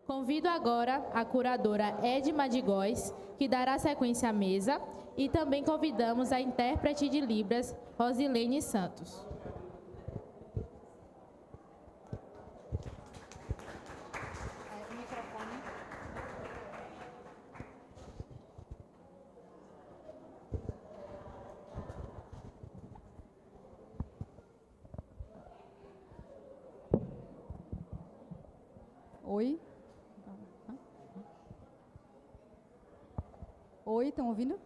Convido agora a curadora Edma de Góes, que dará sequência à mesa, e também convidamos a intérprete de Libras, Rosilene Santos. Oi? Oi, estão ouvindo?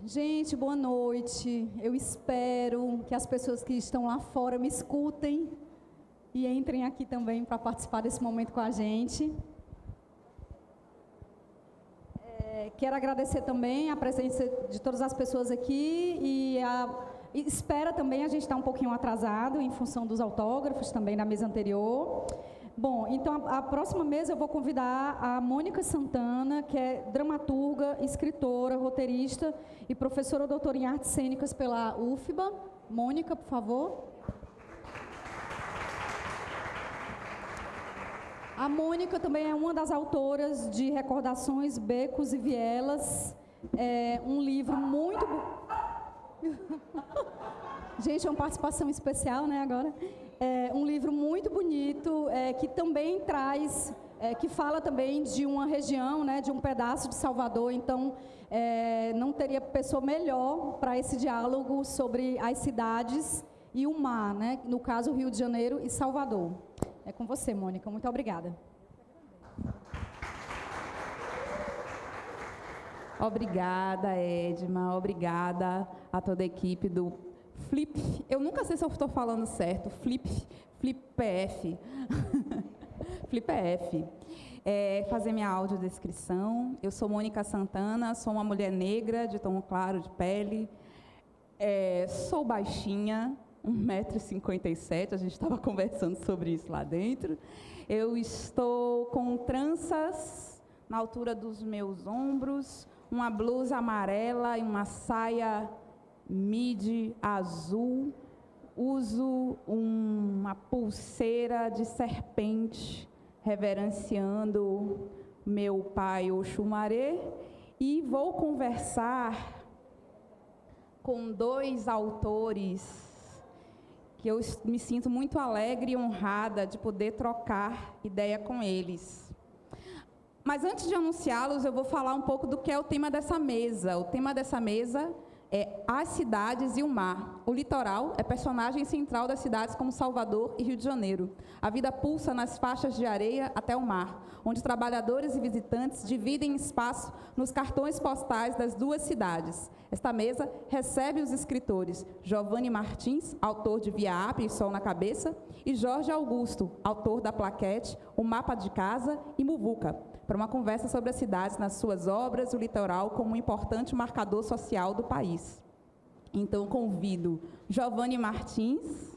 Gente, boa noite. Eu espero que as pessoas que estão lá fora me escutem e entrem aqui também para participar desse momento com a gente. Quero agradecer também a presença de todas as pessoas aqui e espera também, a gente está um pouquinho atrasado em função dos autógrafos também da mesa anterior. Bom, então a próxima mesa eu vou convidar a Mônica Santana, que é dramaturga, escritora, roteirista e professora doutora em artes cênicas pela UFBA. Mônica, por favor. A Mônica também é uma das autoras de Recordações, Becos e Vielas, um livro muito... Gente, é uma participação especial, né, agora? Um livro muito bonito, que também traz, que fala também de uma região, né, de um pedaço de Salvador, então não teria pessoa melhor para esse diálogo sobre as cidades e o mar, né, no caso Rio de Janeiro e Salvador. É com você, Mônica, muito obrigada. Obrigada, Edma, obrigada a toda a equipe do Flip, eu nunca sei se eu estou falando certo, Flip PF, Flip PF, fazer minha audiodescrição. Eu sou Mônica Santana, sou uma mulher negra, de tom claro de pele, sou baixinha, 1,57 m, a gente estava conversando sobre isso lá dentro. Eu estou com tranças na altura dos meus ombros, uma blusa amarela e uma saia midi azul, uso uma pulseira de serpente, reverenciando meu pai Oxumaré, e vou conversar com dois autores que eu me sinto muito alegre e honrada de poder trocar ideia com eles. Mas antes de anunciá-los, eu vou falar um pouco do que é o tema dessa mesa. O tema dessa mesa é as cidades e o mar. O litoral é personagem central das cidades como Salvador e Rio de Janeiro. A vida pulsa nas faixas de areia até o mar, onde trabalhadores e visitantes dividem espaço nos cartões postais das duas cidades. Esta mesa recebe os escritores Giovanni Martins, autor de Via Ápia e Sol na Cabeça, e Jorge Augusto, autor da plaquete O Mapa de Casa e Muvuca, para uma conversa sobre as cidades nas suas obras, o litoral como um importante marcador social do país. Então, convido Giovanni Martins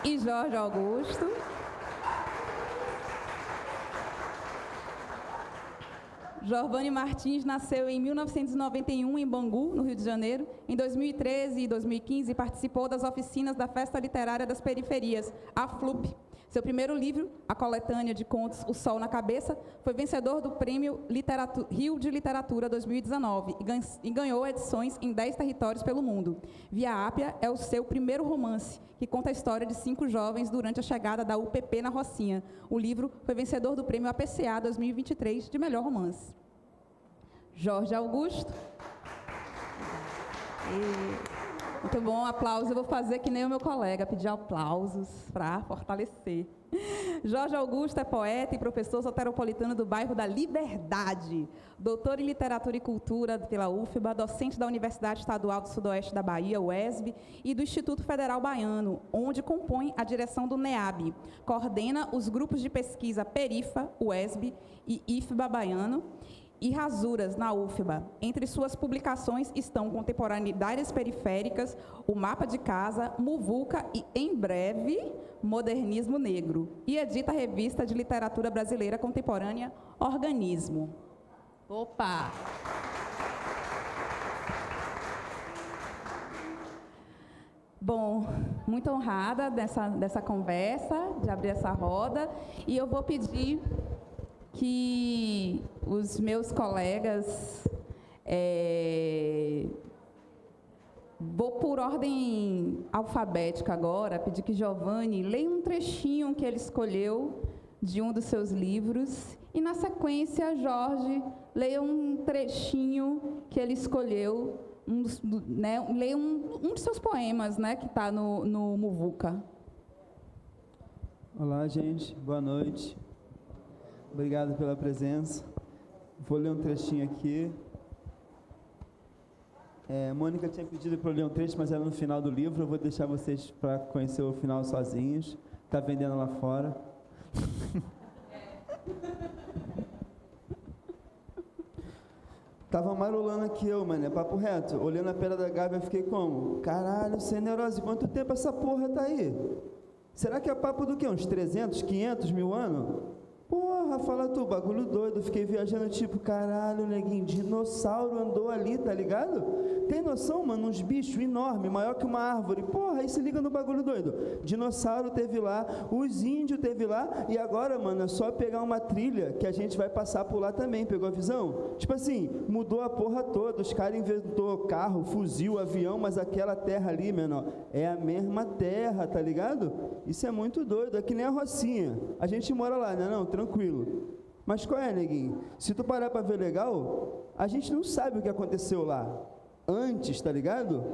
e Jorge Augusto. Giovanni Martins nasceu em 1991 em Bangu, no Rio de Janeiro. Em 2013 e 2015 participou das oficinas da Festa Literária das Periferias, a FLUP. Seu primeiro livro, a coletânea de contos O Sol na Cabeça, foi vencedor do Prêmio Rio de Literatura 2019 e ganhou edições em 10 territórios pelo mundo. Via Ápia é o seu primeiro romance, que conta a história de 5 jovens durante a chegada da UPP na Rocinha. O livro foi vencedor do Prêmio APCA 2023 de melhor romance. Jorge Augusto. Muito bom, aplausos. Eu vou fazer que nem o meu colega, pedir aplausos para fortalecer. Jorge Augusto é poeta e professor soteropolitano do bairro da Liberdade, doutor em Literatura e Cultura pela UFBA, docente da Universidade Estadual do Sudoeste da Bahia, UESB, e do Instituto Federal Baiano, onde compõe a direção do NEAB. Coordena os grupos de pesquisa Perifa, UESB e IFBA Baiano, e Rasuras, na UFBA. Entre suas publicações estão Contemporaneidades Periféricas, O Mapa de Casa, Muvuca e, em breve, Modernismo Negro. E edita a revista de literatura brasileira contemporânea, Organismo. Opa! Bom, muito honrada dessa conversa, de abrir essa roda, e eu vou pedir que os meus colegas, vou por ordem alfabética agora, pedir que Giovanni leia um trechinho que ele escolheu de um dos seus livros, e na sequência, Jorge, leia um trechinho que ele escolheu, leia um dos seus poemas, né, que está no Muvuca. Olá, gente, boa noite. Obrigado pela presença. Vou ler um trechinho aqui. Mônica tinha pedido para eu ler um trecho, mas era no final do livro. Eu vou deixar vocês para conhecer o final sozinhos. Está vendendo lá fora. Tava marulando aqui eu, mano, papo reto. Olhando a Pedra da Gávea, eu fiquei como? Caralho, sem neurose, quanto tempo essa porra tá aí? Será que é papo do quê? Uns 300, 500 mil anos? Porra, fala tu, bagulho doido. Fiquei viajando tipo, caralho, neguinho, dinossauro andou ali, tá ligado? Tem noção, mano? Uns bichos enormes, maior que uma árvore. Porra, aí se liga no bagulho doido. Dinossauro teve lá, os índios teve lá, e agora, mano, é só pegar uma trilha que a gente vai passar por lá também, pegou a visão? Tipo assim, mudou a porra toda, os caras inventou carro, fuzil, avião, mas aquela terra ali, mano, é a mesma terra, tá ligado? Isso é muito doido, é que nem a Rocinha. A gente mora lá, né, não? Tranquilo. Mas qual é, neguinho? Se tu parar pra ver legal, a gente não sabe o que aconteceu lá antes, tá ligado?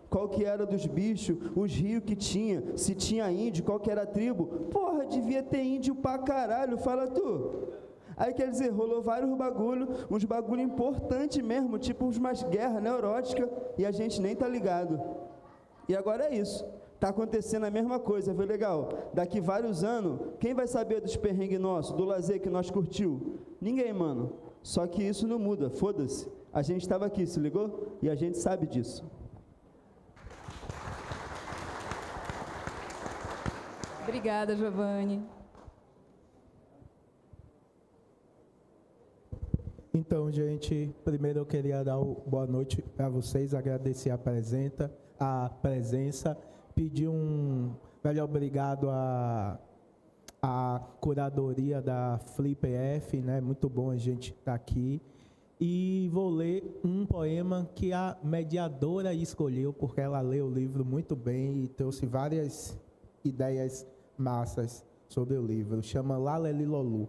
Qual que era dos bichos, os rios que tinha, se tinha índio, qual que era a tribo. Porra, devia ter índio pra caralho, fala tu. Aí quer dizer, rolou vários bagulho, uns bagulho importante mesmo, tipo umas guerras neuróticas, e a gente nem tá ligado. E agora é isso. Tá acontecendo a mesma coisa, foi legal. Daqui vários anos, quem vai saber dos perrengues nossos, do lazer que nós curtiu? Ninguém, mano. Só que isso não muda, foda-se. A gente estava aqui, se ligou? E a gente sabe disso. Obrigada, Giovanni. Então, gente, primeiro eu queria dar boa noite para vocês, agradecer a presença, pedir um velho obrigado à curadoria da FlipF, né? Muito bom a gente estar aqui. E vou ler um poema que a mediadora escolheu, porque ela leu o livro muito bem e trouxe várias ideias massas sobre o livro. Chama Lalelilolu.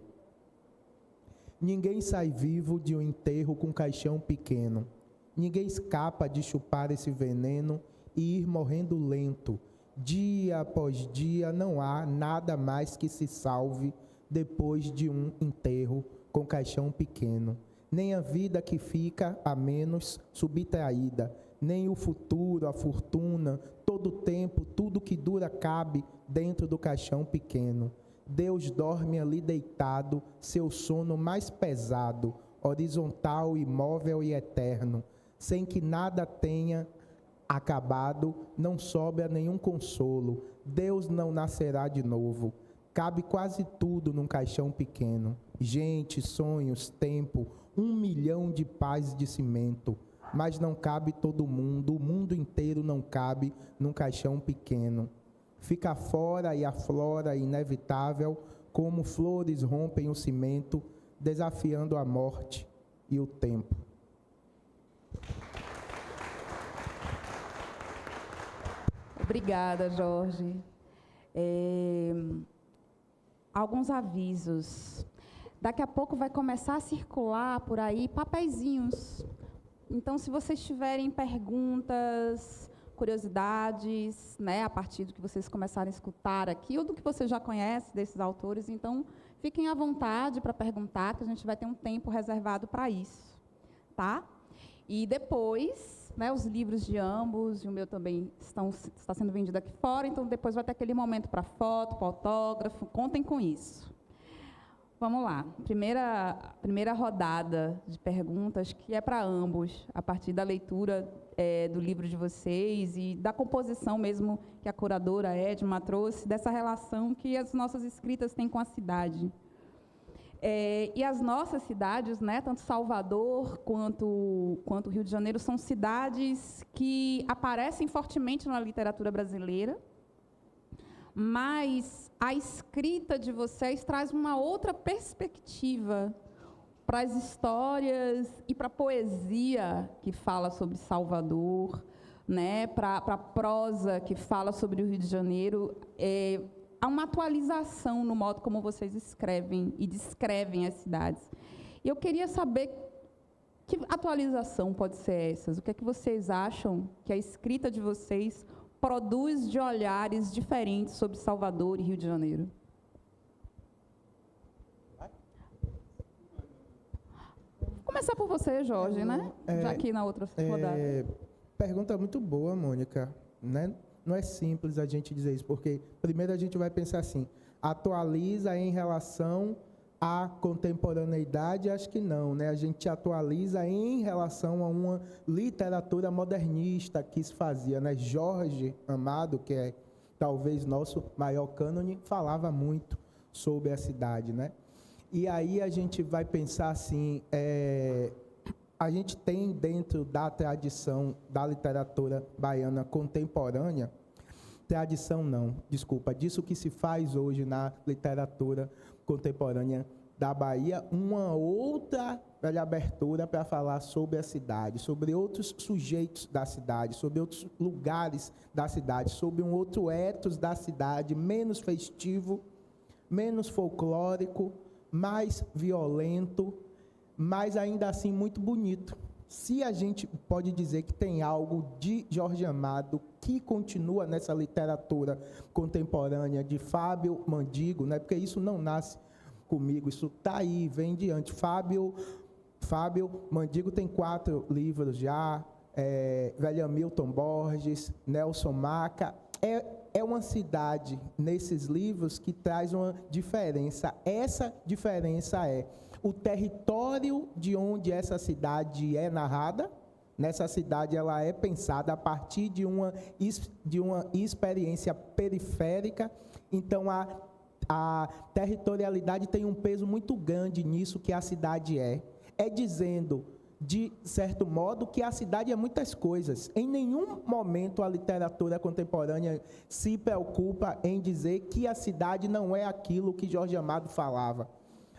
Ninguém sai vivo de um enterro com caixão pequeno. Ninguém escapa de chupar esse veneno e ir morrendo lento. Dia após dia não há nada mais que se salve depois de um enterro com caixão pequeno. Nem a vida que fica a menos subtraída, nem o futuro, a fortuna, todo o tempo, tudo que dura cabe dentro do caixão pequeno. Deus dorme ali deitado, seu sono mais pesado, horizontal, imóvel e eterno, sem que nada tenha acabado, não sobra nenhum consolo. Deus não nascerá de novo. Cabe quase tudo num caixão pequeno. Gente, sonhos, tempo, 1 milhão de pás de cimento. Mas não cabe todo mundo, o mundo inteiro não cabe num caixão pequeno. Fica fora e aflora inevitável, como flores rompem o cimento, desafiando a morte e o tempo. Obrigada, Jorge. Alguns avisos. Daqui a pouco vai começar a circular por aí papeizinhos. Então, se vocês tiverem perguntas, curiosidades, né, a partir do que vocês começarem a escutar aqui, ou do que você já conhece desses autores, então, fiquem à vontade para perguntar, que a gente vai ter um tempo reservado para isso, tá? E depois, né, os livros de ambos, e o meu também está sendo vendido aqui fora, então depois vai ter aquele momento para foto, para autógrafo, contem com isso. Vamos lá, primeira rodada de perguntas, que é para ambos, a partir da leitura do livro de vocês e da composição mesmo que a curadora Edma trouxe, dessa relação que as nossas escritas têm com a cidade. E as nossas cidades, né, tanto Salvador quanto Rio de Janeiro, são cidades que aparecem fortemente na literatura brasileira, mas a escrita de vocês traz uma outra perspectiva para as histórias e para a poesia que fala sobre Salvador, né? Para a prosa que fala sobre o Rio de Janeiro. Há uma atualização no modo como vocês escrevem e descrevem as cidades. E eu queria saber que atualização pode ser essa? O que é que vocês acham que a escrita de vocês produz de olhares diferentes sobre Salvador e Rio de Janeiro? Vou começar por você, Jorge, né? Já que na outra rodada. Pergunta muito boa, Mônica, né? Não é simples a gente dizer isso, porque primeiro a gente vai pensar assim, atualiza em relação à contemporaneidade? Acho que não, né? A gente atualiza em relação a uma literatura modernista que se fazia, né? Jorge Amado, que é talvez nosso maior cânone, falava muito sobre a cidade, né? E aí a gente vai pensar assim, a gente tem dentro da tradição da literatura baiana contemporânea, disso que se faz hoje na literatura contemporânea da Bahia, uma outra abertura para falar sobre a cidade, sobre outros sujeitos da cidade, sobre outros lugares da cidade, sobre um outro ethos da cidade, menos festivo, menos folclórico, mais violento, mas ainda assim muito bonito. Se a gente pode dizer que tem algo de Jorge Amado que continua nessa literatura contemporânea de Fábio Mandigo, né? Porque isso não nasce comigo, isso está aí, vem diante. Fábio Mandigo tem 4 livros já, Velho Milton Borges, Nelson Maca. É uma cidade, nesses livros, que traz uma diferença. Essa diferença é o território de onde essa cidade é narrada. Nessa cidade ela é pensada a partir de uma experiência periférica. Então, a territorialidade tem um peso muito grande nisso que a cidade é. É dizendo, de certo modo, que a cidade é muitas coisas. Em nenhum momento a literatura contemporânea se preocupa em dizer que a cidade não é aquilo que Jorge Amado falava,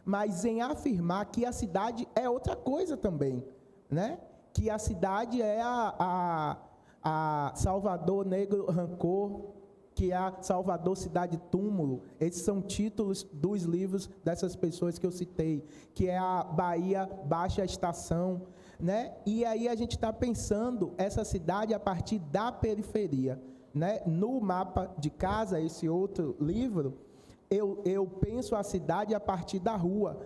mas em afirmar que a cidade é outra coisa também, né? Que a cidade é a Salvador Negro Rancor, que é a Salvador Cidade Túmulo. Esses são títulos dos livros dessas pessoas que eu citei, que é a Bahia Baixa Estação, né? E aí a gente está pensando essa cidade a partir da periferia, né? No Mapa de Casa, esse outro livro, eu penso a cidade a partir da rua,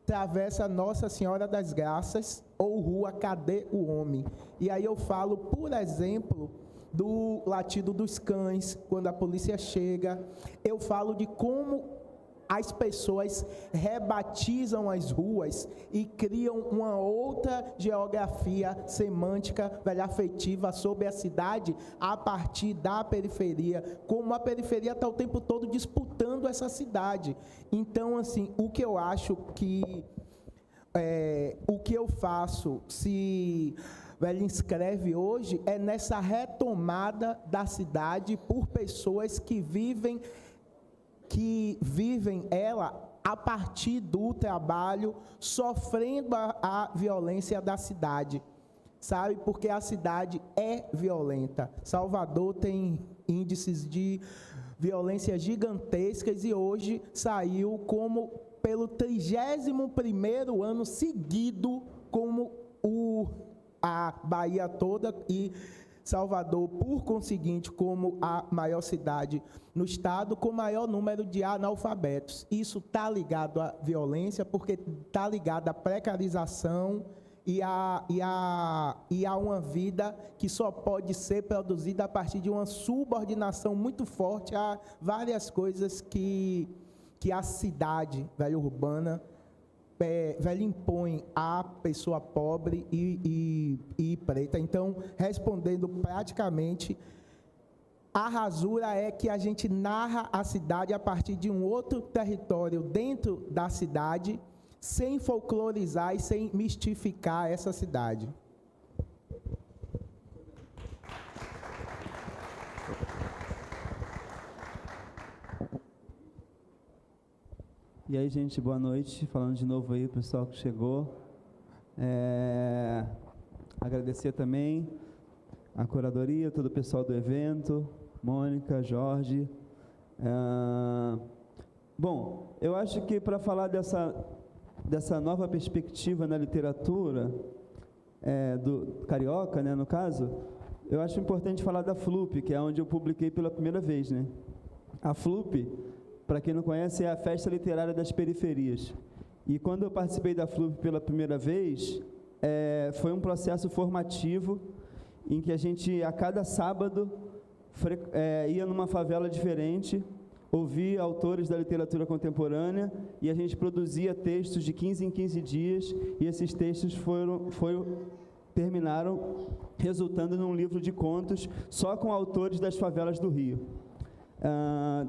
Travessa Nossa Senhora das Graças ou Rua Cadê o Homem? E aí eu falo, por exemplo, do latido dos cães, quando a polícia chega. Eu falo de como as pessoas rebatizam as ruas e criam uma outra geografia semântica, afetiva sobre a cidade a partir da periferia, como a periferia está o tempo todo disputando essa cidade. Então, assim, o que eu acho que... o que eu faço, se ele escreve hoje, é nessa retomada da cidade por pessoas que vivem ela a partir do trabalho, sofrendo a violência da cidade, sabe? Porque a cidade é violenta. Salvador tem índices de violência gigantescas e hoje saiu como pelo 31º ano seguido como a Bahia toda e Salvador, por conseguinte, como a maior cidade no estado com maior número de analfabetos. Isso está ligado à violência, porque está ligado à precarização e a uma vida que só pode ser produzida a partir de uma subordinação muito forte a várias coisas que a cidade urbana impõe à pessoa pobre e preta. Então, respondendo praticamente, a rasura é que a gente narra a cidade a partir de um outro território dentro da cidade, sem folclorizar e sem mistificar essa cidade. E aí, gente, boa noite. Falando de novo aí, o pessoal que chegou. Agradecer também a curadoria, todo o pessoal do evento, Mônica, Jorge. Bom, eu acho que para falar dessa nova perspectiva na literatura, do carioca, né, no caso, eu acho importante falar da FLUP, que é onde eu publiquei pela primeira vez, né? A FLUP, para quem não conhece, é a Festa Literária das Periferias. E quando eu participei da FLUP pela primeira vez, foi um processo formativo em que a gente, a cada sábado, ia numa favela diferente, ouvia autores da literatura contemporânea e a gente produzia textos de 15 em 15 dias e esses textos terminaram resultando num livro de contos só com autores das favelas do Rio.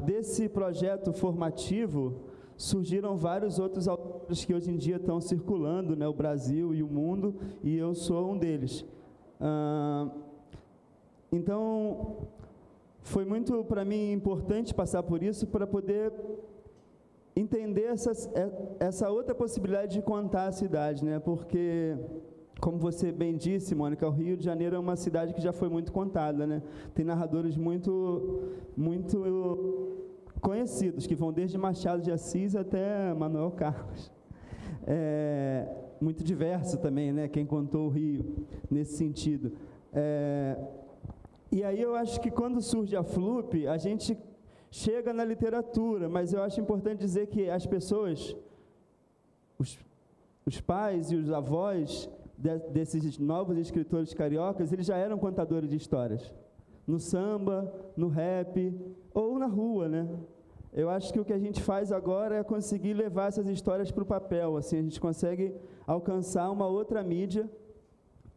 Desse projeto formativo surgiram vários outros autores que hoje em dia estão circulando, né, o Brasil e o mundo, e eu sou um deles. Então, foi muito, para mim, importante passar por isso para poder entender essa outra possibilidade de contar a cidade, né? Porque, como você bem disse, Mônica, o Rio de Janeiro é uma cidade que já foi muito contada, né? Tem narradores muito conhecidos, que vão desde Machado de Assis até Manuel Carlos. Muito diverso também, né? Quem contou o Rio nesse sentido. E aí eu acho que quando surge a FLUP, a gente chega na literatura, mas eu acho importante dizer que as pessoas, os pais e os avós desses novos escritores cariocas, eles já eram contadores de histórias, no samba, no rap ou na rua, né? Eu acho que o que a gente faz agora é conseguir levar essas histórias para o papel, assim, a gente consegue alcançar uma outra mídia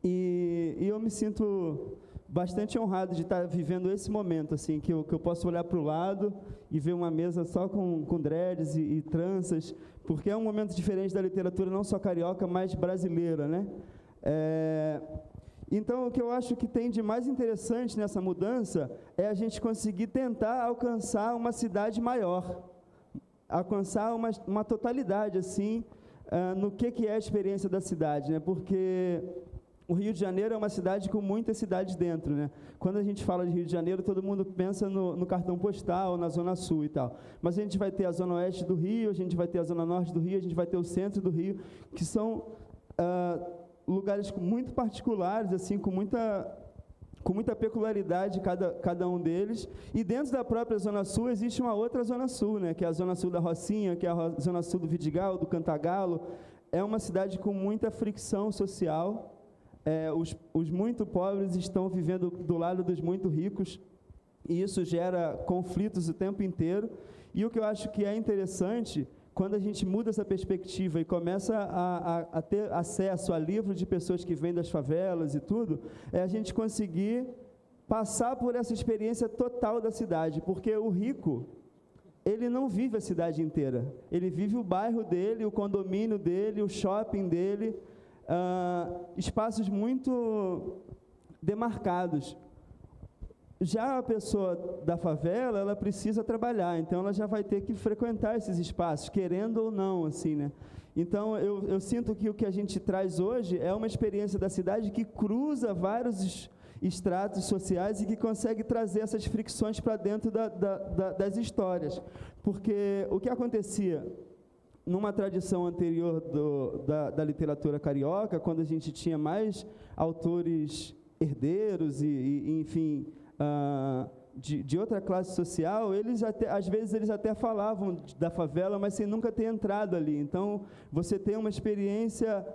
e eu me sinto bastante honrado de estar vivendo esse momento, assim, que eu posso olhar para o lado e ver uma mesa só com dreads e tranças, porque é um momento diferente da literatura, não só carioca, mas brasileira, né? Então, o que eu acho que tem de mais interessante nessa mudança é a gente conseguir tentar alcançar uma cidade maior, alcançar uma totalidade, assim, no que é a experiência da cidade, né? Porque o Rio de Janeiro é uma cidade com muitas cidades dentro, né? Quando a gente fala de Rio de Janeiro, todo mundo pensa no cartão postal, na Zona Sul e tal. Mas a gente vai ter a Zona Oeste do Rio, a gente vai ter a Zona Norte do Rio, a gente vai ter o centro do Rio, que são lugares muito particulares, assim, com muita peculiaridade cada um deles. E dentro da própria Zona Sul existe uma outra Zona Sul, né? Que é a Zona Sul da Rocinha, que é a Zona Sul do Vidigal, do Cantagalo. É uma cidade com muita fricção social. Os muito pobres estão vivendo do lado dos muito ricos, e isso gera conflitos o tempo inteiro. E o que eu acho que é interessante, quando a gente muda essa perspectiva e começa a ter acesso a livros de pessoas que vêm das favelas e tudo, é a gente conseguir passar por essa experiência total da cidade, porque o rico, ele não vive a cidade inteira, ele vive o bairro dele, o condomínio dele, o shopping dele, espaços muito demarcados. Já a pessoa da favela, ela precisa trabalhar, então ela já vai ter que frequentar esses espaços, querendo ou não, assim, né? Então, eu sinto que o que a gente traz hoje é uma experiência da cidade que cruza vários estratos sociais e que consegue trazer essas fricções para dentro das histórias. Porque o que acontecia numa tradição anterior da literatura carioca, quando a gente tinha mais autores herdeiros enfim, de outra classe social, às vezes eles até falavam da favela, mas sem nunca ter entrado ali. Então, você tem uma experiência,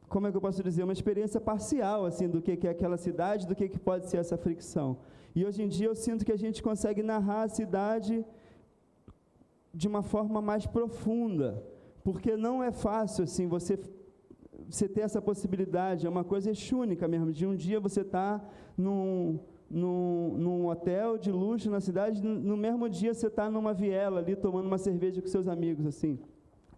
como é que eu posso dizer, uma experiência parcial, assim, do que é aquela cidade, do que pode ser essa fricção. E hoje em dia eu sinto que a gente consegue narrar a cidade de uma forma mais profunda, porque não é fácil, assim, você ter essa possibilidade, é uma coisa única mesmo, de um dia você está num hotel de luxo na cidade, no mesmo dia você está numa viela ali, tomando uma cerveja com seus amigos, assim.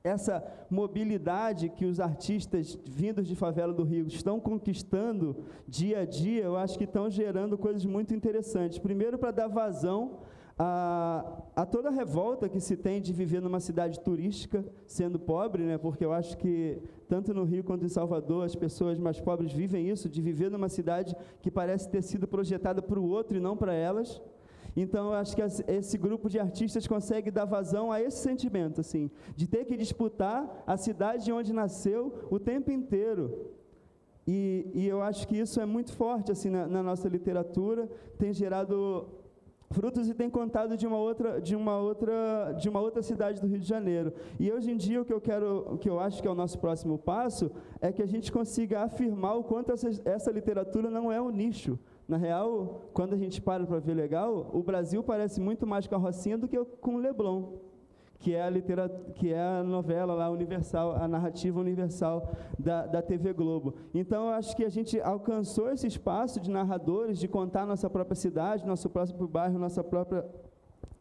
Essa mobilidade que os artistas vindos de favela do Rio estão conquistando dia a dia, eu acho que estão gerando coisas muito interessantes. Primeiro, para dar vazão a toda a revolta que se tem de viver numa cidade turística sendo pobre, né? Porque eu acho que tanto no Rio quanto em Salvador as pessoas mais pobres vivem isso, de viver numa cidade que parece ter sido projetada para o outro e não para elas. Então, eu acho que esse grupo de artistas consegue dar vazão a esse sentimento, assim, de ter que disputar a cidade onde nasceu o tempo inteiro. E eu acho que isso é muito forte, assim, na nossa literatura, tem gerado frutos e tem contado de uma outra cidade do Rio de Janeiro. E hoje em dia o que eu acho que é o nosso próximo passo é que a gente consiga afirmar o quanto essa literatura não é um nicho. Na real, quando a gente para ver legal, o Brasil parece muito mais com a Rocinha do que com o Leblon, que é a novela lá universal, a narrativa universal da TV Globo. Então, eu acho que a gente alcançou esse espaço de narradores, de contar nossa própria cidade, nosso próprio bairro, nossa própria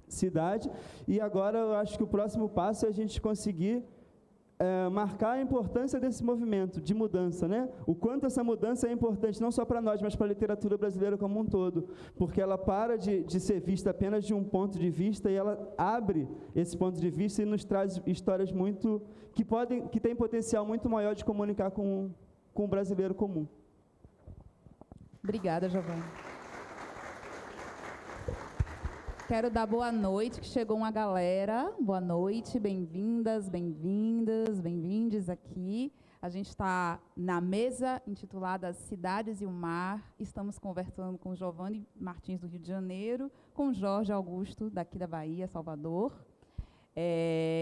cidade, e agora eu acho que o próximo passo é a gente conseguir marcar a importância desse movimento de mudança, né? O quanto essa mudança é importante, não só para nós, mas para a literatura brasileira como um todo, porque ela para de ser vista apenas de um ponto de vista e ela abre esse ponto de vista e nos traz histórias que têm potencial muito maior de comunicar com o brasileiro comum. Obrigada, Giovana. Quero dar boa noite, que chegou uma galera. Boa noite, bem-vindas, bem-vindes aqui. A gente está na mesa intitulada Cidades e o Mar. Estamos conversando com Giovanni Martins, do Rio de Janeiro, com Jorge Augusto, daqui da Bahia, Salvador.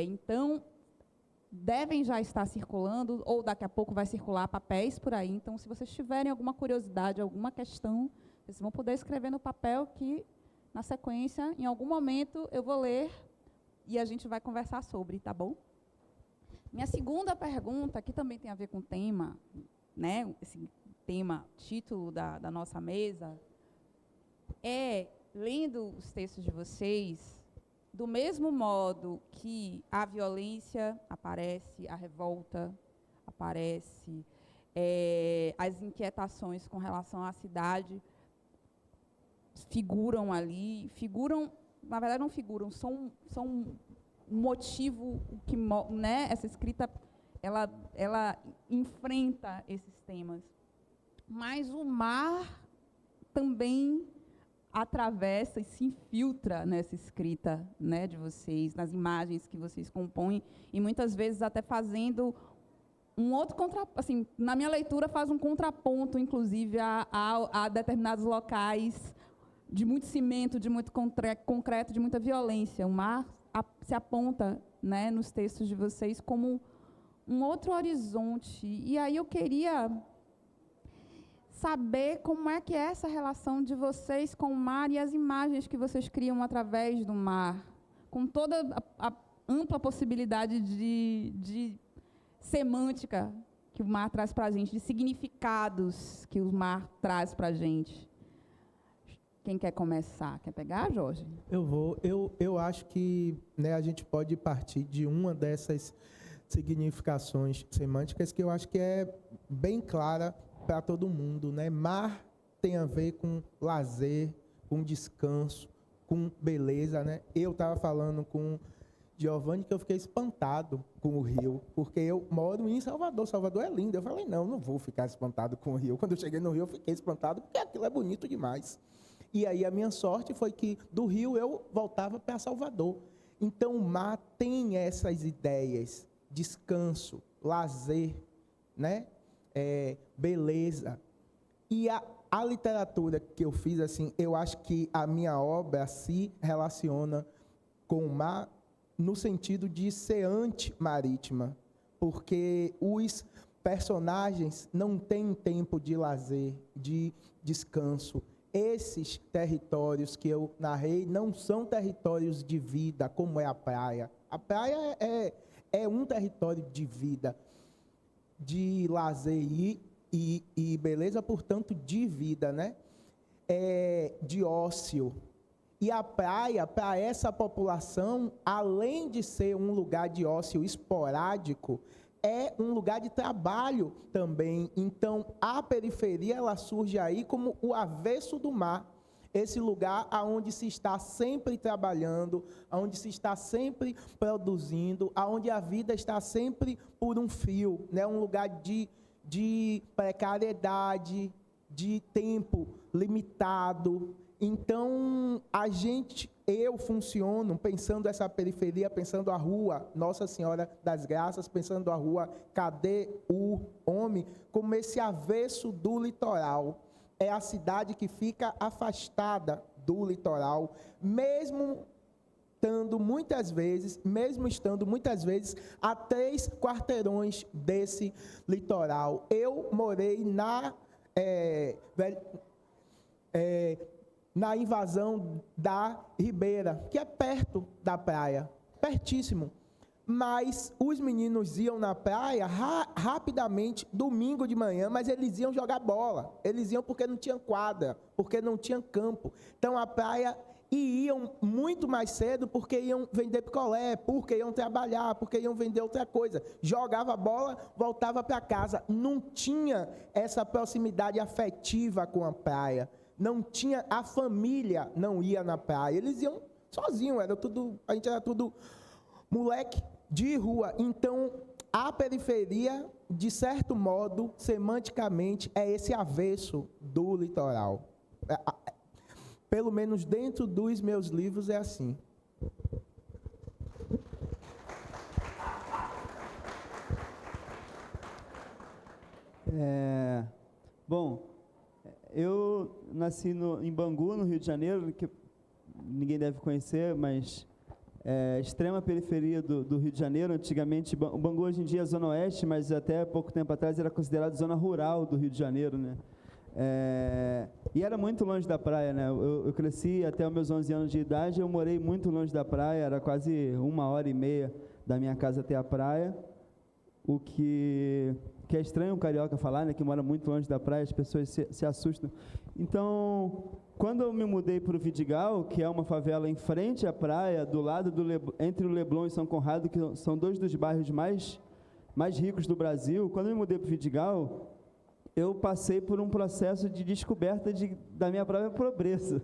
Então, devem já estar circulando, ou daqui a pouco vai circular papéis por aí. Então, se vocês tiverem alguma curiosidade, alguma questão, vocês vão poder escrever no papel que, na sequência, em algum momento, eu vou ler e a gente vai conversar sobre, tá bom? Minha segunda pergunta, que também tem a ver com o tema, né? Esse tema, título da nossa mesa, lendo os textos de vocês, do mesmo modo que a violência aparece, a revolta aparece, as inquietações com relação à cidade na verdade não figuram, são um motivo que, né, essa escrita, ela enfrenta esses temas. Mas o mar também atravessa e se infiltra nessa escrita, né, de vocês, nas imagens que vocês compõem, e muitas vezes até fazendo um outro assim, na minha leitura faz um contraponto, inclusive, a determinados locais de muito cimento, de muito concreto, de muita violência. O mar se aponta, né, nos textos de vocês como um outro horizonte. E aí eu queria saber como é que é essa relação de vocês com o mar e as imagens que vocês criam através do mar, com toda a ampla possibilidade de semântica que o mar traz para a gente, de significados que o mar traz para a gente. Quem quer começar? Quer pegar, Jorge? Eu vou. Eu acho que, né, a gente pode partir de uma dessas significações semânticas que eu acho que é bem clara para todo mundo, né? Mar tem a ver com lazer, com descanso, com beleza, né? Eu estava falando com Giovanni que eu fiquei espantado com o Rio, porque eu moro em Salvador. Salvador é lindo. Eu falei, não vou ficar espantado com o Rio. Quando eu cheguei no Rio, eu fiquei espantado porque aquilo é bonito demais. E aí a minha sorte foi que do Rio eu voltava para Salvador. Então o mar tem essas ideias, descanso, lazer, né? Beleza. E a literatura que eu fiz, assim, eu acho que a minha obra se relaciona com o mar no sentido de ser anti-marítima, porque os personagens não têm tempo de lazer, de descanso. Esses territórios que eu narrei não são territórios de vida, como é a praia. A praia é um território de vida, de lazer e beleza, portanto, de vida, né? De ócio. E a praia, para essa população, além de ser um lugar de ócio esporádico, é um lugar de trabalho também. Então, a periferia ela surge aí como o avesso do mar. esse lugar aonde se está sempre trabalhando, aonde se está sempre produzindo, aonde a vida está sempre por um fio, né? Um lugar de precariedade, de tempo limitado. Então, eu funciono pensando essa periferia, pensando a rua Nossa Senhora das Graças, pensando a rua Cadê o Homem, como esse avesso do litoral. É a cidade que fica afastada do litoral, mesmo estando muitas vezes a 3 quarteirões desse litoral. Eu morei na invasão da Ribeira, que é perto da praia, pertíssimo. Mas os meninos iam na praia rapidamente, domingo de manhã, mas eles iam jogar bola. Eles iam porque não tinham quadra, porque não tinham campo. Então, a praia, e iam muito mais cedo porque iam vender picolé, porque iam trabalhar, porque iam vender outra coisa. Jogava bola, voltava para casa. Não tinha essa proximidade afetiva com a praia. Não tinha, a família não ia na praia. Eles iam sozinhos, a gente era tudo moleque de rua. Então, a periferia, de certo modo, semanticamente, é esse avesso do litoral. Pelo menos dentro dos meus livros é assim. Bom, eu nasci em Bangu, no Rio de Janeiro, que ninguém deve conhecer, mas extrema periferia do Rio de Janeiro. Antigamente, o Bangu hoje em dia é zona oeste, mas até pouco tempo atrás era considerado zona rural do Rio de Janeiro, né? E era muito longe da praia, né? Eu cresci até os meus 11 anos de idade, eu morei muito longe da praia, era quase 1h30 da minha casa até a praia, o que é estranho um carioca falar, né? Que mora muito longe da praia, as pessoas se assustam. Então, quando eu me mudei para o Vidigal, que é uma favela em frente à praia, do lado entre o Leblon e São Conrado, que são 2 dos bairros mais ricos do Brasil, quando eu me mudei para o Vidigal, eu passei por um processo de descoberta da minha própria pobreza.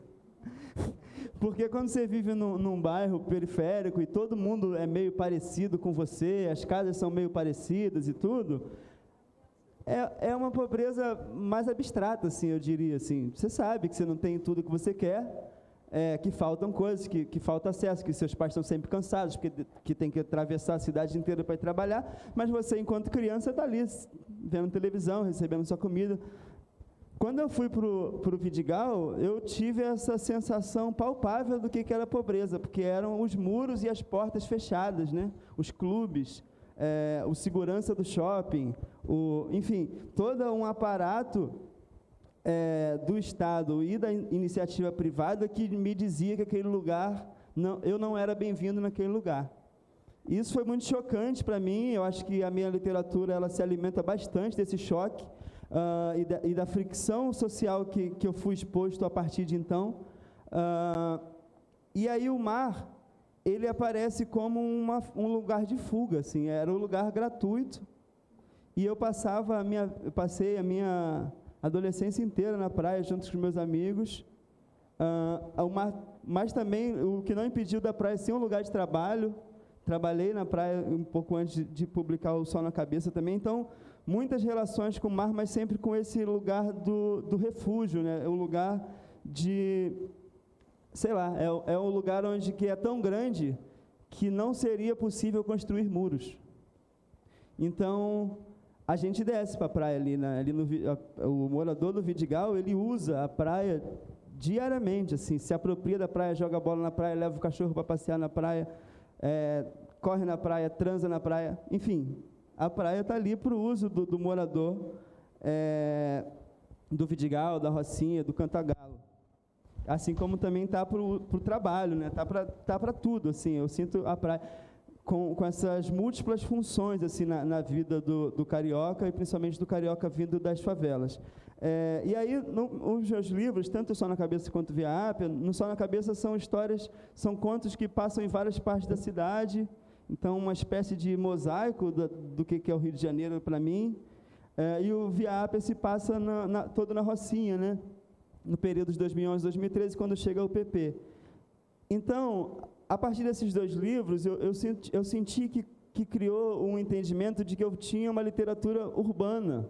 Porque quando você vive num bairro periférico e todo mundo é meio parecido com você, as casas são meio parecidas e tudo, é uma pobreza mais abstrata, assim, eu diria. Assim. Você sabe que você não tem tudo que você quer, que faltam coisas, que falta acesso, que seus pais estão sempre cansados, que tem que atravessar a cidade inteira para ir trabalhar, mas você, enquanto criança, está ali, vendo televisão, recebendo sua comida. Quando eu fui para o Vidigal, eu tive essa sensação palpável do que era pobreza, porque eram os muros e as portas fechadas, né? Os clubes, o segurança do shopping, enfim, todo um aparato do Estado e da iniciativa privada que me dizia que aquele lugar, eu não era bem-vindo naquele lugar. Isso foi muito chocante para mim. Eu acho que a minha literatura ela se alimenta bastante desse choque e da fricção social que eu fui exposto a partir de então. E aí o mar, ele aparece como um lugar de fuga, assim, era um lugar gratuito. E eu passei a minha adolescência inteira na praia, junto com os meus amigos. Mas também, o que não impediu da praia ser um lugar de trabalho. Trabalhei na praia um pouco antes de publicar O Sol na Cabeça também. Então, muitas relações com o mar, mas sempre com esse lugar do refúgio, né? É um lugar de... Sei lá, é um lugar que é tão grande que não seria possível construir muros. Então, a gente desce para a praia ali, né? O morador do Vidigal, ele usa a praia diariamente, assim, se apropria da praia, joga bola na praia, leva o cachorro para passear na praia, corre na praia, transa na praia, enfim, a praia está ali para o uso do morador do Vidigal, da Rocinha, do Cantagalo. Assim como também está para o trabalho, né? Tá para tudo, assim, eu sinto a praia com essas múltiplas funções assim, na vida do carioca, e principalmente do carioca vindo das favelas. E aí, nos meus livros, tanto O Sol na Cabeça quanto Via Ápia, no Sol na Cabeça são contos que passam em várias partes da cidade, então uma espécie de mosaico do que é o Rio de Janeiro para mim, e o Via Ápia se passa todo na Rocinha, né? no período de 2011 2013, quando chega o PP. Então, a partir desses dois livros, eu senti que criou um entendimento de que eu tinha uma literatura urbana,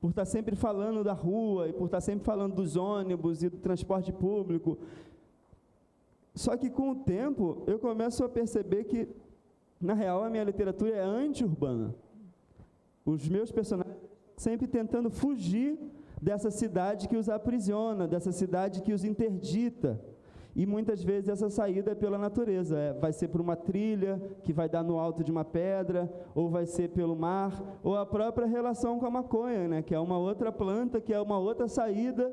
por estar sempre falando da rua, e por estar sempre falando dos ônibus e do transporte público. Só que, com o tempo, eu começo a perceber que, na real, a minha literatura é anti-urbana. Os meus personagens sempre tentando fugir dessa cidade que os aprisiona, dessa cidade que os interdita. E muitas vezes essa saída é pela natureza, vai ser por uma trilha que vai dar no alto de uma pedra, ou vai ser pelo mar, ou a própria relação com a maconha, né, que é uma outra planta, que é uma outra saída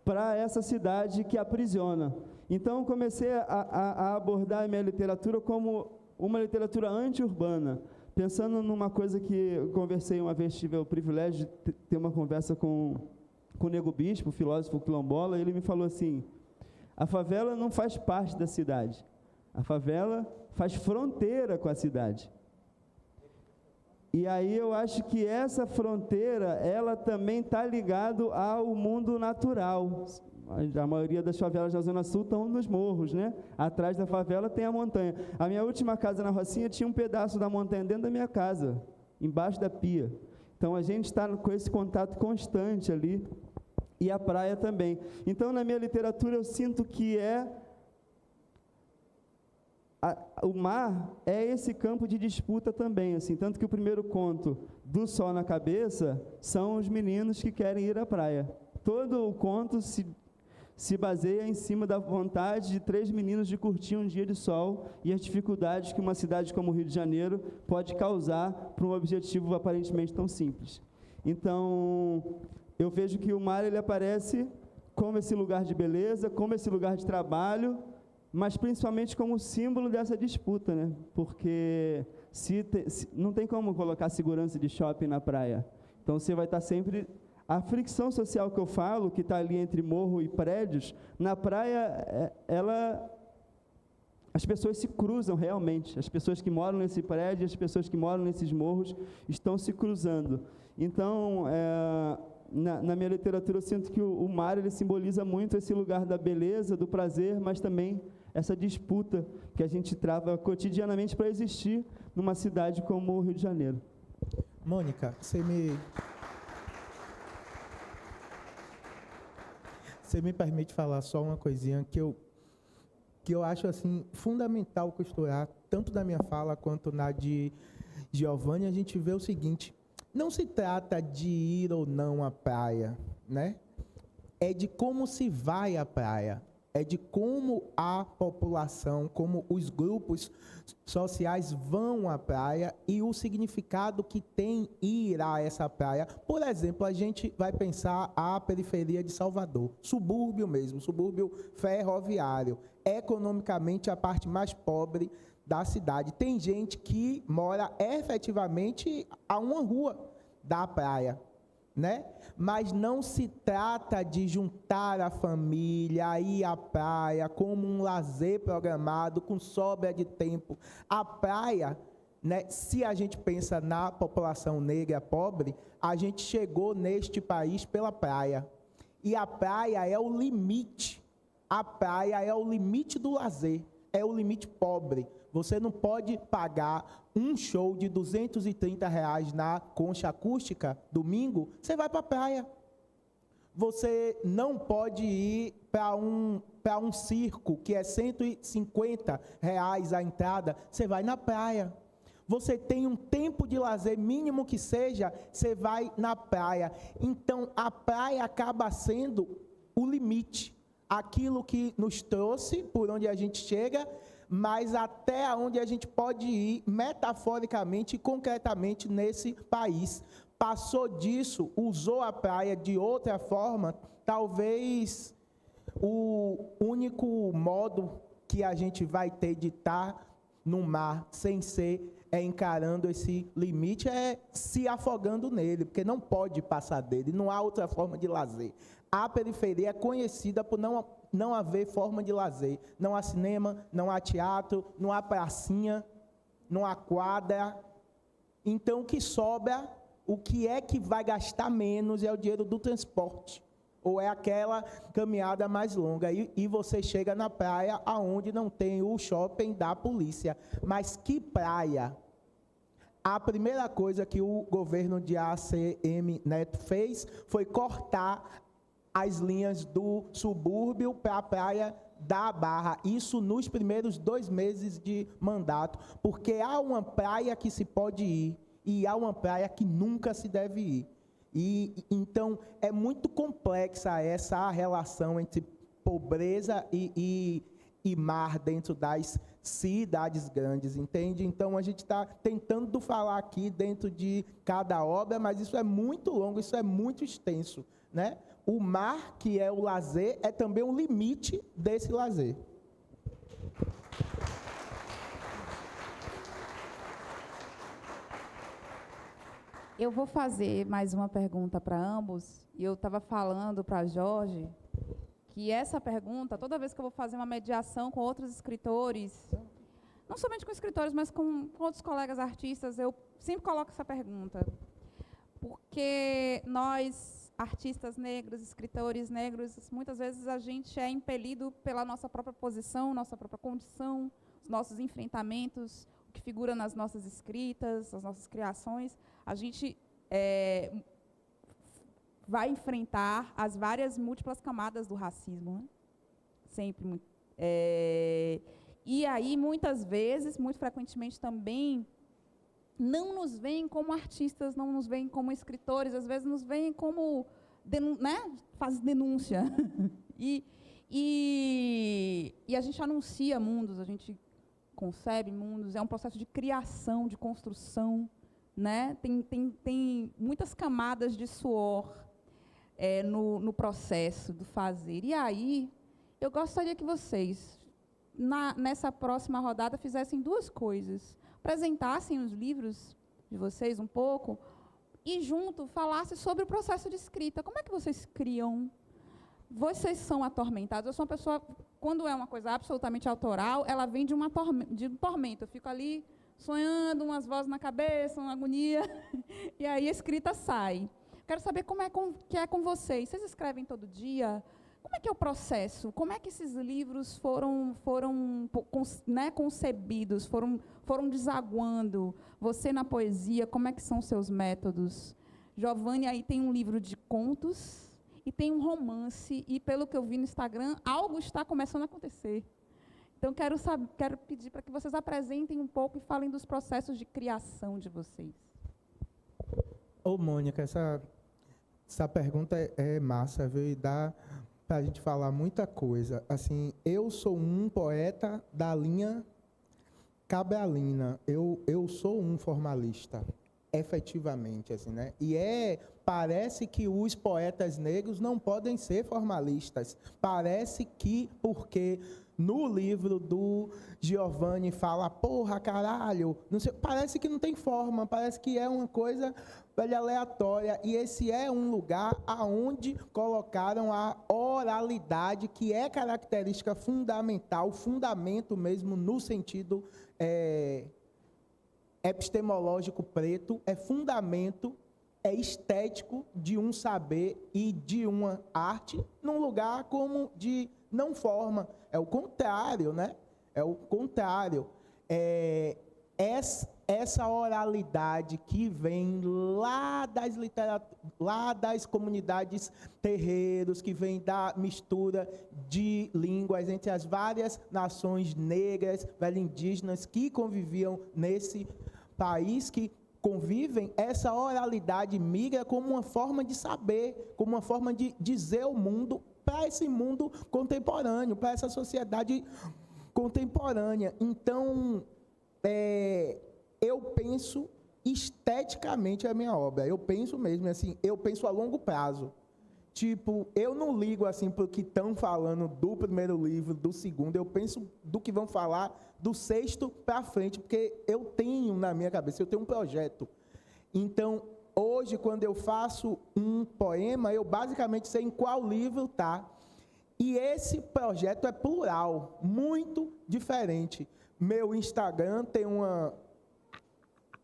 para essa cidade que aprisiona. Então, comecei a abordar a minha literatura como uma literatura anti-urbana, pensando numa coisa que eu conversei uma vez, tive o privilégio de ter uma conversa com o Nego Bispo, filósofo quilombola, e ele me falou assim: a favela não faz parte da cidade, a favela faz fronteira com a cidade. E aí eu acho que essa fronteira, ela também está ligada ao mundo natural. A maioria das favelas da Zona Sul estão nos morros, né? Atrás da favela tem a montanha. A minha última casa na Rocinha tinha um pedaço da montanha dentro da minha casa, embaixo da pia. Então a gente está com esse contato constante ali. E a praia também. Então, na minha literatura, eu sinto que o mar é esse campo de disputa também, assim, tanto que o primeiro conto, Do Sol na Cabeça, são os meninos que querem ir à praia. Todo o conto se baseia em cima da vontade de 3 meninos de curtir um dia de sol e as dificuldades que uma cidade como o Rio de Janeiro pode causar para um objetivo aparentemente tão simples. Então, eu vejo que o mar, ele aparece como esse lugar de beleza, como esse lugar de trabalho, mas principalmente como símbolo dessa disputa, né? Porque não tem como colocar segurança de shopping na praia. Então, você vai estar sempre... A fricção social que eu falo, que está ali entre morro e prédios, na praia, as pessoas se cruzam realmente. As pessoas que moram nesse prédio, as pessoas que moram nesses morros, estão se cruzando. Então, na minha literatura, eu sinto que o mar, ele simboliza muito esse lugar da beleza, do prazer, mas também essa disputa que a gente trava cotidianamente para existir numa cidade como o Rio de Janeiro. Mônica, você me permite falar só uma coisinha que eu acho assim fundamental costurar, tanto na minha fala quanto na de Giovanni. A gente vê o seguinte: não se trata de ir ou não à praia, né? É de como se vai à praia, é de como a população, como os grupos sociais vão à praia e o significado que tem ir a essa praia. Por exemplo, a gente vai pensar a periferia de Salvador, subúrbio mesmo, subúrbio ferroviário, economicamente a parte mais pobre da cidade. Tem gente que mora efetivamente a uma rua da praia, né? Mas não se trata de juntar a família, ir à praia como um lazer programado, com sobra de tempo. A praia, né, se a gente pensa na população negra pobre, a gente chegou neste país pela praia. E a praia é o limite. A praia é o limite do lazer, é o limite pobre. Você não pode pagar um show de R$230 na Concha Acústica, domingo, você vai para a praia. Você não pode ir para um circo, que é R$150 a entrada, você vai na praia. Você tem um tempo de lazer, mínimo que seja, você vai na praia. Então, a praia acaba sendo o limite, aquilo que nos trouxe, por onde a gente chega, mas até onde a gente pode ir, metaforicamente e concretamente, nesse país. Passou disso, usou a praia de outra forma, talvez o único modo que a gente vai ter de estar no mar sem ser encarando esse limite, é se afogando nele, porque não pode passar dele, não há outra forma de lazer. A periferia é conhecida por não haver forma de lazer. Não há cinema, não há teatro, não há pracinha, não há quadra. Então, o que sobra, o que é que vai gastar menos é o dinheiro do transporte. Ou é aquela caminhada mais longa e você chega na praia aonde não tem o shopping da polícia. Mas que praia? A primeira coisa que o governo de ACM Neto fez foi cortar as linhas do subúrbio para a praia da Barra. Isso nos primeiros 2 meses de mandato, porque há uma praia que se pode ir e há uma praia que nunca se deve ir. E então é muito complexa essa relação entre pobreza e mar dentro das cidades grandes, entende? Então a gente está tentando falar aqui dentro de cada obra, mas isso é muito longo, isso é muito extenso, né? O mar, que é o lazer, é também o limite desse lazer. Eu vou fazer mais uma pergunta para ambos, e eu estava falando para Jorge que essa pergunta, toda vez que eu vou fazer uma mediação com outros escritores, não somente com escritores, mas com outros colegas artistas, eu sempre coloco essa pergunta. Porque nós, artistas negros, escritores negros, muitas vezes a gente é impelido pela nossa própria posição, nossa própria condição, os nossos enfrentamentos, o que figura nas nossas escritas, as nossas criações. A gente vai enfrentar as várias múltiplas camadas do racismo, né? Sempre. E aí, muitas vezes, muito frequentemente também, não nos veem como artistas, não nos veem como escritores, às vezes nos veem como, faz denúncia. e a gente anuncia mundos, a gente concebe mundos, é um processo de criação, de construção, né? Tem muitas camadas de suor no processo do fazer. E aí, eu gostaria que vocês, nessa próxima rodada, fizessem 2 coisas. Apresentassem os livros de vocês um pouco e, junto, falassem sobre o processo de escrita. Como é que vocês criam? Vocês são atormentados? Eu sou uma pessoa, quando é uma coisa absolutamente autoral, ela vem de um tormento. Eu fico ali sonhando, umas vozes na cabeça, uma agonia, e aí a escrita sai. Quero saber como que é com vocês. Vocês escrevem todo dia? Como é que é o processo? Como é que esses livros foram concebidos, foram desaguando? Você na poesia, como é que são os seus métodos? Giovanni aí tem um livro de contos e tem um romance, e pelo que eu vi no Instagram, algo está começando a acontecer. Então, quero pedir para que vocês apresentem um pouco e falem dos processos de criação de vocês. Ô, Mônica, essa pergunta é massa, viu? E dá para a gente falar muita coisa. Assim, eu sou um poeta da linha cabralina. Eu sou um formalista, efetivamente, assim, né? E parece que os poetas negros não podem ser formalistas. Parece que, porque no livro do Giovanni fala, porra, caralho, não sei, parece que não tem forma, parece que é uma coisa aleatória. E esse é um lugar aonde colocaram a oralidade, que é característica fundamental, fundamento mesmo no sentido epistemológico preto, é fundamento, é estético de um saber e de uma arte, num lugar como de não forma. É o contrário, né? É o contrário. Essa oralidade que vem lá das comunidades terreiros, que vem da mistura de línguas entre as várias nações negras, indígenas que conviviam nesse país, que convivem, essa oralidade migra como uma forma de saber, como uma forma de dizer o mundo para esse mundo contemporâneo, para essa sociedade contemporânea. Então, eu penso esteticamente a minha obra, eu penso mesmo assim, eu penso a longo prazo. Tipo, eu não ligo assim para o que estão falando do primeiro livro, do segundo, eu penso do que vão falar do 6º para frente, porque eu tenho na minha cabeça, eu tenho um projeto. Então, hoje, quando eu faço um poema, eu basicamente sei em qual livro está. E esse projeto é plural, muito diferente. Meu Instagram tem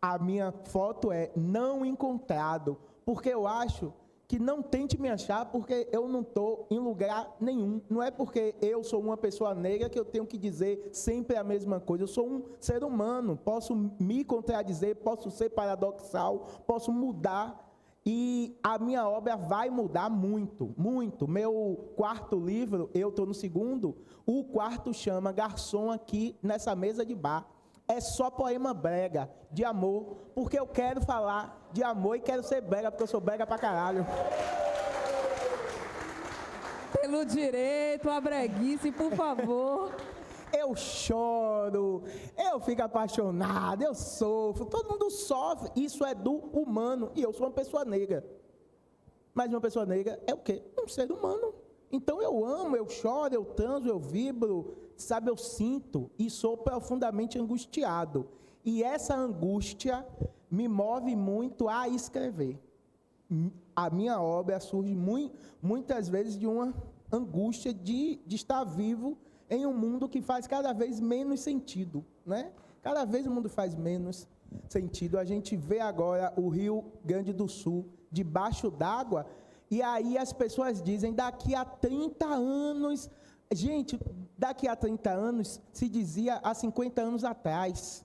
a minha foto é não encontrado, porque eu acho que não tente me achar porque eu não estou em lugar nenhum. Não é porque eu sou uma pessoa negra que eu tenho que dizer sempre a mesma coisa. Eu sou um ser humano, posso me contradizer, posso ser paradoxal, posso mudar. E a minha obra vai mudar muito, muito. Meu quarto livro, eu estou no segundo, o quarto chama Garçom Aqui Nessa Mesa de Bar. É só poema brega, de amor, porque eu quero falar de amor e quero ser brega, porque eu sou brega pra caralho. Pelo direito, a breguice, por favor. Eu choro, eu fico apaixonado, eu sofro, todo mundo sofre. Isso é do humano, e eu sou uma pessoa negra. Mas uma pessoa negra é o quê? Um ser humano. Então eu amo, eu choro, eu transo, eu vibro, sabe, eu sinto e sou profundamente angustiado. E essa angústia me move muito a escrever. A minha obra surge muitas vezes de uma angústia de estar vivo em um mundo que faz cada vez menos sentido, né? Cada vez o mundo faz menos sentido. A gente vê agora o Rio Grande do Sul debaixo d'água. E aí as pessoas dizem, daqui a 30 anos... Gente, daqui a 30 anos se dizia há 50 anos atrás.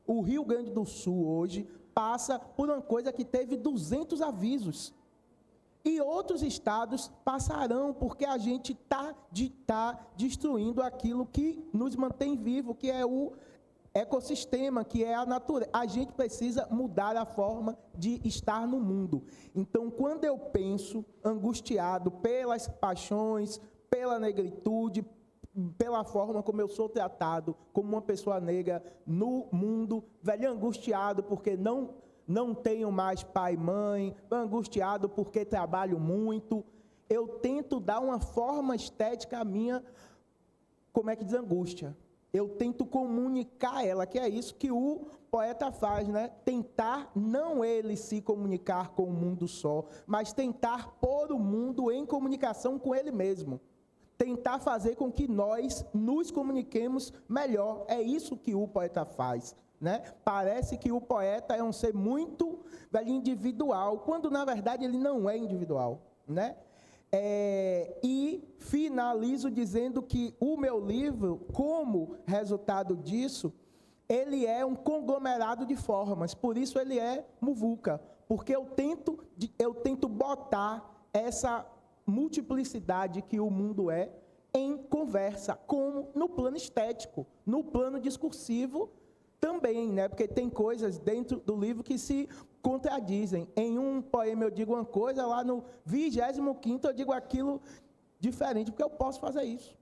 O Rio Grande do Sul hoje passa por uma coisa que teve 200 avisos. E outros estados passarão, porque a gente está destruindo aquilo que nos mantém vivo, que é o ecossistema, que é a natureza. A gente precisa mudar a forma de estar no mundo. Então, quando eu penso angustiado pelas paixões, pela negritude, pela forma como eu sou tratado como uma pessoa negra no mundo, velho, angustiado porque não tenho mais pai e mãe, angustiado porque trabalho muito, eu tento dar uma forma estética à minha, como é que diz, angústia. Eu tento comunicar ela, que é isso que o poeta faz, né? Tentar não ele se comunicar com o mundo só, mas tentar pôr o mundo em comunicação com ele mesmo. Tentar fazer com que nós nos comuniquemos melhor. É isso que o poeta faz, né? Parece que o poeta é um ser muito individual, quando na verdade ele não é individual, né? E finalizo dizendo que o meu livro, como resultado disso, ele é um conglomerado de formas, por isso ele é muvuca, porque eu tento botar essa multiplicidade que o mundo é em conversa, como no plano estético, no plano discursivo também, né? Porque tem coisas dentro do livro que se contradizem. Em um poema eu digo uma coisa, lá no 25º eu digo aquilo diferente, porque eu posso fazer isso.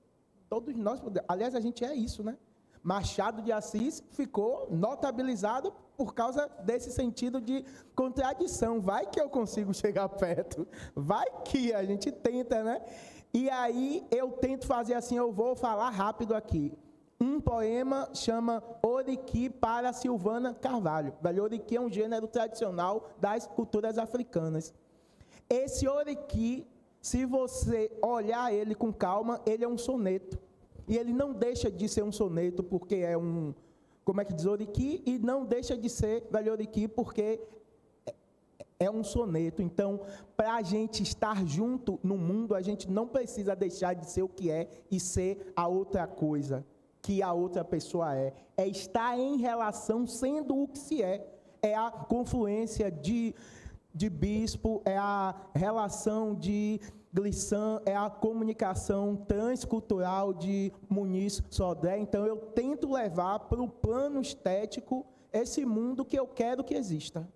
Todos nós podemos. Aliás, a gente é isso, né? Machado de Assis ficou notabilizado por causa desse sentido de contradição. Vai que eu consigo chegar perto, vai que a gente tenta, né? E aí eu tento fazer assim, eu vou falar rápido aqui. Um poema chama Oriqui para Silvana Carvalho. Oriqui é um gênero tradicional das culturas africanas. Esse Oriqui, se você olhar ele com calma, ele é um soneto. E ele não deixa de ser um soneto porque é um, como é que diz, Oriqui, e não deixa de ser Oriqui porque é um soneto. Então, para a gente estar junto no mundo, a gente não precisa deixar de ser o que é e ser a outra coisa que a outra pessoa é. É estar em relação sendo o que se é. É a confluência de bispo, é a relação de Glissant, é a comunicação transcultural de Muniz Sodré. Então, eu tento levar para o plano estético esse mundo que eu quero que exista.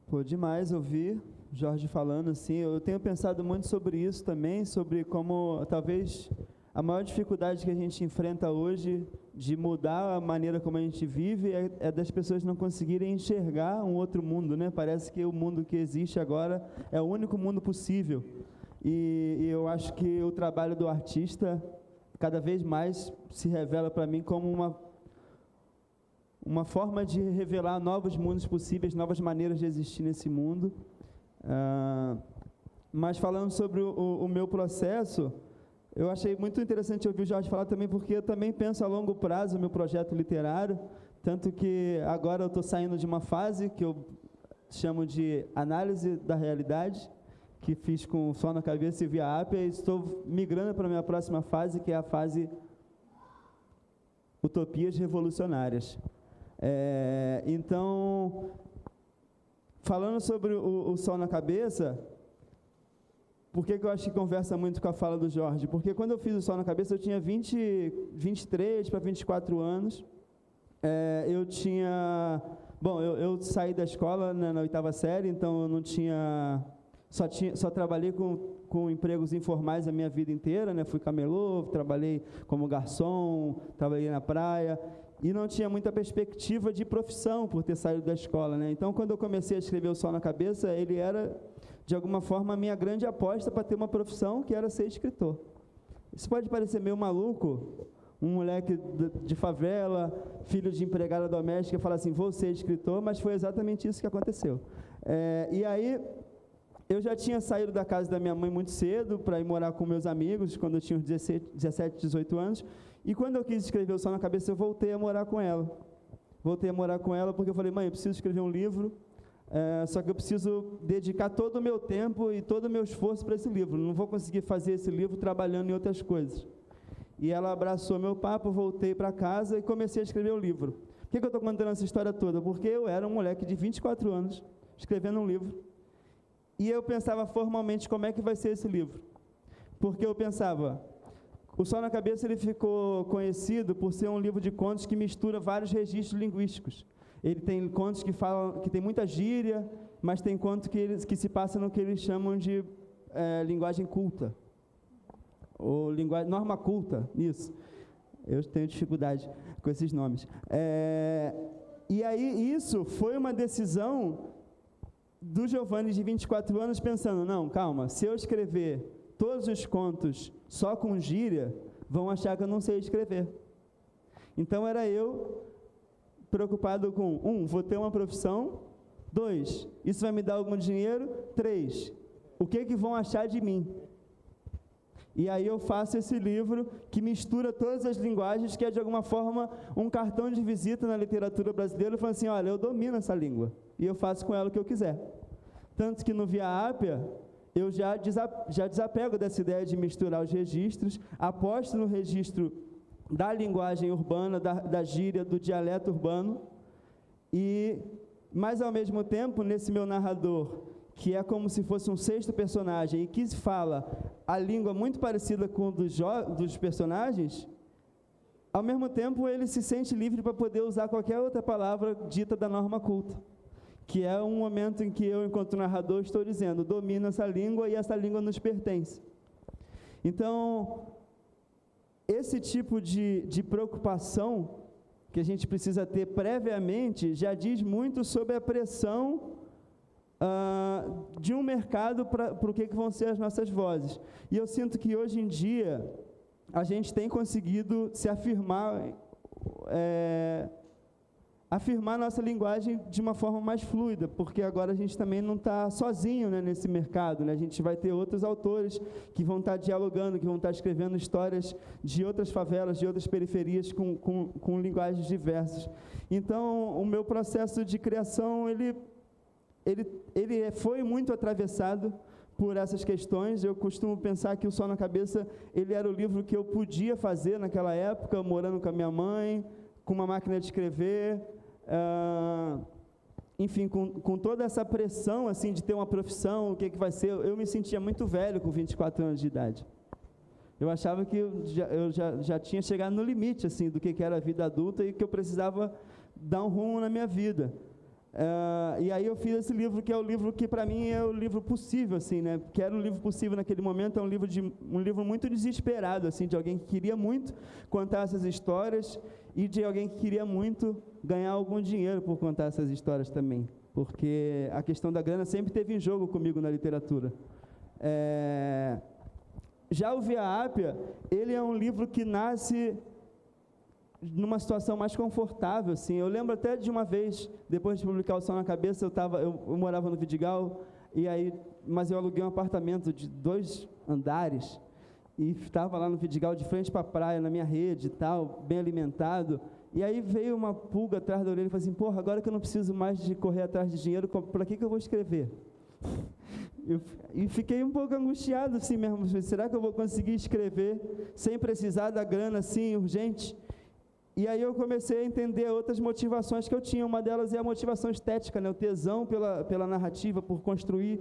Pô, demais ouvir Jorge falando assim. Eu tenho pensado muito sobre isso também, sobre como talvez a maior dificuldade que a gente enfrenta hoje de mudar a maneira como a gente vive é das pessoas não conseguirem enxergar um outro mundo, né? Parece que o mundo que existe agora é o único mundo possível. E eu acho que o trabalho do artista cada vez mais se revela para mim como uma forma de revelar novos mundos possíveis, novas maneiras de existir nesse mundo. Mas falando sobre o meu processo, Eu achei muito interessante ouvir o Jorge falar também, porque eu também penso a longo prazo no meu projeto literário, tanto que agora eu estou saindo de uma fase que eu chamo de análise da realidade, que fiz com o Sol na Cabeça e Via Ápia, e estou migrando para a minha próxima fase, que é a fase Utopias Revolucionárias. Então, falando sobre o Sol na Cabeça, por que eu acho que conversa muito com a fala do Jorge? Porque quando eu fiz o Sol na Cabeça, eu tinha 23 para 24 anos. Eu tinha... Bom, eu saí da escola, né, na 8ª série, então eu não tinha... Só trabalhei com empregos informais a minha vida inteira, né? Fui camelô, trabalhei como garçom, trabalhei na praia, e não tinha muita perspectiva de profissão por ter saído da escola, né? Então, quando eu comecei a escrever o Sol na Cabeça, ele era, de alguma forma, a minha grande aposta para ter uma profissão, que era ser escritor. Isso pode parecer meio maluco, um moleque de favela, filho de empregada doméstica, fala assim, vou ser escritor, mas foi exatamente isso que aconteceu. E aí, eu já tinha saído da casa da minha mãe muito cedo para ir morar com meus amigos, quando eu tinha uns 17, 18 anos, e quando eu quis escrever o Sol na Cabeça, eu voltei a morar com ela. Voltei a morar com ela porque eu falei, mãe, eu preciso escrever um livro, só que eu preciso dedicar todo o meu tempo e todo o meu esforço para esse livro, não vou conseguir fazer esse livro trabalhando em outras coisas. E ela abraçou meu papo, voltei para casa e comecei a escrever o livro. Por que eu estou contando essa história toda? Porque eu era um moleque de 24 anos, escrevendo um livro, e eu pensava formalmente como é que vai ser esse livro. Porque eu pensava, o Sol na Cabeça ele ficou conhecido por ser um livro de contos que mistura vários registros linguísticos. Ele tem contos que tem muita gíria, mas tem contos que se passam no que eles chamam de linguagem culta. Ou norma culta, isso. Eu tenho dificuldade com esses nomes. E aí isso foi uma decisão do Giovanni de 24 anos pensando, não, calma, se eu escrever todos os contos só com gíria, vão achar que eu não sei escrever. Então era eu preocupado com, vou ter uma profissão, 2, isso vai me dar algum dinheiro, 3, o que vão achar de mim? E aí eu faço esse livro que mistura todas as linguagens, que é de alguma forma um cartão de visita na literatura brasileira, falando assim, olha, eu domino essa língua, e eu faço com ela o que eu quiser. Tanto que no Via Ápia, eu já desapego dessa ideia de misturar os registros, aposto no registro da linguagem urbana, da gíria, do dialeto urbano, mas ao mesmo tempo, nesse meu narrador, que é como se fosse um 6º personagem e que fala a língua muito parecida com dos personagens, ao mesmo tempo ele se sente livre para poder usar qualquer outra palavra dita da norma culta, que é um momento em que eu, enquanto narrador, estou dizendo, domino essa língua e essa língua nos pertence. Então, esse tipo de preocupação que a gente precisa ter previamente já diz muito sobre a pressão de um mercado para o que vão ser as nossas vozes. E eu sinto que hoje em dia a gente tem conseguido se afirmar nossa linguagem de uma forma mais fluida, porque agora a gente também não está sozinho, né, nesse mercado, né? A gente vai ter outros autores que vão estar dialogando, que vão estar escrevendo histórias de outras favelas, de outras periferias com linguagens diversas. Então, o meu processo de criação, ele foi muito atravessado por essas questões. Eu costumo pensar que o Sol na Cabeça, ele era o livro que eu podia fazer naquela época, morando com a minha mãe, com uma máquina de escrever, enfim, com toda essa pressão assim, de ter uma profissão, o que vai ser. Eu me sentia muito velho com 24 anos de idade. Eu achava que eu já tinha chegado no limite assim, do que era a vida adulta e que eu precisava dar um rumo na minha vida. E aí eu fiz esse livro, que é o livro que para mim é o livro possível, assim, né? Que era um livro possível naquele momento, é um livro muito desesperado, assim, de alguém que queria muito contar essas histórias e de alguém que queria muito ganhar algum dinheiro por contar essas histórias também, porque a questão da grana sempre teve em jogo comigo na literatura. Já o Via Ápia, ele é um livro que nasce numa situação mais confortável, assim. Eu lembro até de uma vez, depois de publicar o Sol na Cabeça, eu morava no Vidigal, mas eu aluguei um apartamento de 2 andares, e estava lá no Vidigal, de frente para a praia, na minha rede e tal, bem alimentado. E aí veio uma pulga atrás da orelha e falou assim, porra, agora que eu não preciso mais de correr atrás de dinheiro, para que eu vou escrever? E fiquei um pouco angustiado assim mesmo, será que eu vou conseguir escrever sem precisar da grana assim, urgente? E aí eu comecei a entender outras motivações que eu tinha. Uma delas é a motivação estética, né? O tesão pela narrativa, por construir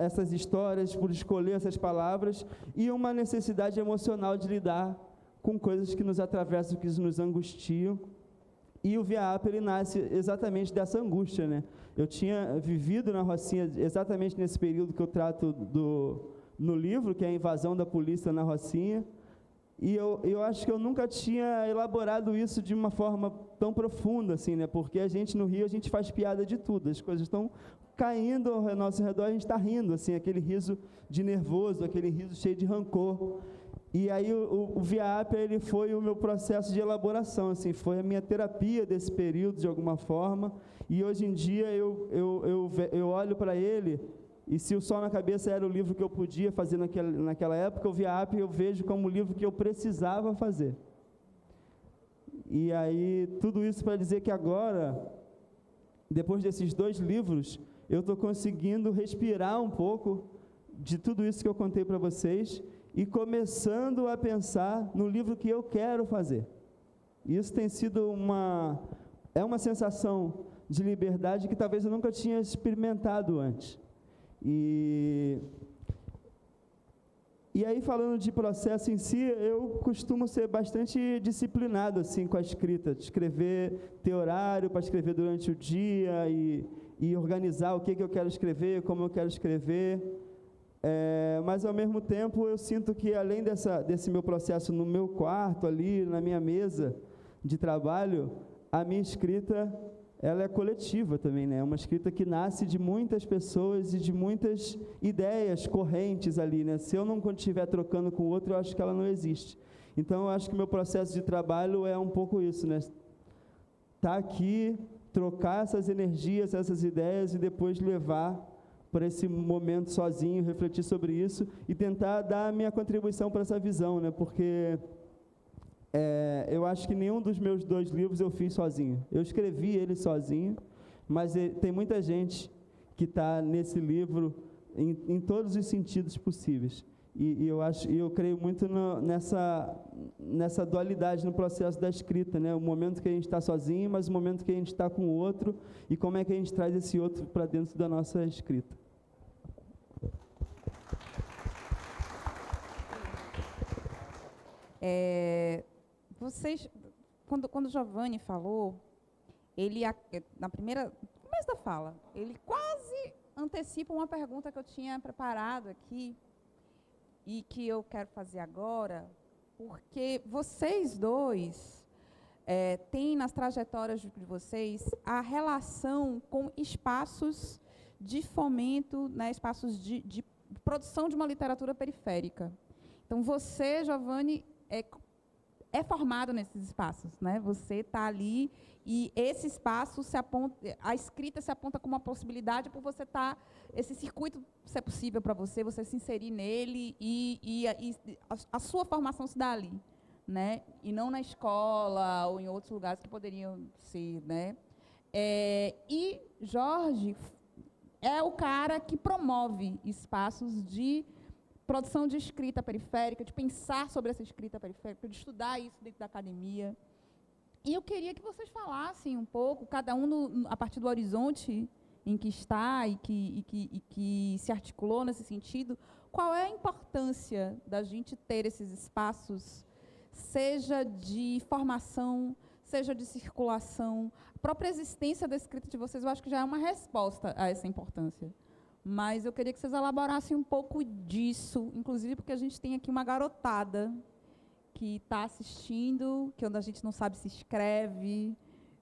essas histórias, por escolher essas palavras, e uma necessidade emocional de lidar com coisas que nos atravessam, que nos angustiam. E o Via Apia, ele nasce exatamente dessa angústia, né? Eu tinha vivido na Rocinha exatamente nesse período que eu trato no livro, que é a invasão da polícia na Rocinha. E eu acho que eu nunca tinha elaborado isso de uma forma tão profunda, assim, né? Porque a gente no Rio, a gente faz piada de tudo, as coisas estão caindo ao nosso redor, a gente está rindo, assim, aquele riso de nervoso, aquele riso cheio de rancor. E aí o Via Apia, ele foi o meu processo de elaboração, assim, foi a minha terapia desse período, de alguma forma, e hoje em dia eu olho para ele. E se o Sol na Cabeça era o livro que eu podia fazer naquela época, o Via Apia eu vejo como o livro que eu precisava fazer. E aí, tudo isso para dizer que agora, depois desses 2 livros, eu estou conseguindo respirar um pouco de tudo isso que eu contei para vocês e começando a pensar no livro que eu quero fazer. Isso tem sido uma sensação de liberdade que talvez eu nunca tinha experimentado antes. E aí, falando de processo em si, eu costumo ser bastante disciplinado assim, com a escrita, de escrever, ter horário para escrever durante o dia e organizar o que eu quero escrever, como eu quero escrever. Mas, ao mesmo tempo, eu sinto que, além desse meu processo no meu quarto, ali, na minha mesa de trabalho, a minha escrita, ela é coletiva também, né? É uma escrita que nasce de muitas pessoas e de muitas ideias correntes ali, né? Se eu não estiver trocando com o outro, eu acho que ela não existe. Então, eu acho que o meu processo de trabalho é um pouco isso, né? Tá aqui, trocar essas energias, essas ideias e depois levar para esse momento sozinho, refletir sobre isso e tentar dar a minha contribuição para essa visão, né? Porque eu acho que nenhum dos meus 2 livros eu fiz sozinho. Eu escrevi ele sozinho, mas tem muita gente que está nesse livro em todos os sentidos possíveis. E eu creio muito nessa dualidade no processo da escrita, né? O momento que a gente está sozinho, mas o momento que a gente está com o outro, e como é que a gente traz esse outro para dentro da nossa escrita. Vocês, quando o Giovanni falou, ele, no começo da fala, ele quase antecipa uma pergunta que eu tinha preparado aqui e que eu quero fazer agora, porque vocês 2 têm nas trajetórias de vocês a relação com espaços de fomento, né, espaços de produção de uma literatura periférica. Então, você, Giovanni, é formado nesses espaços, né? Você está ali e esse espaço a escrita se aponta como uma possibilidade por você estar, esse circuito ser possível para você se inserir nele e a sua formação se dá ali, né? E não na escola ou em outros lugares que poderiam ser, né? E Jorge é o cara que promove espaços de produção de escrita periférica, de pensar sobre essa escrita periférica, de estudar isso dentro da academia. E eu queria que vocês falassem um pouco, cada um a partir do horizonte em que está e que se articulou nesse sentido, qual é a importância da gente ter esses espaços, seja de formação, seja de circulação. A própria existência da escrita de vocês, eu acho que já é uma resposta a essa importância. Mas eu queria que vocês elaborassem um pouco disso, inclusive porque a gente tem aqui uma garotada que está assistindo, que a gente não sabe se escreve,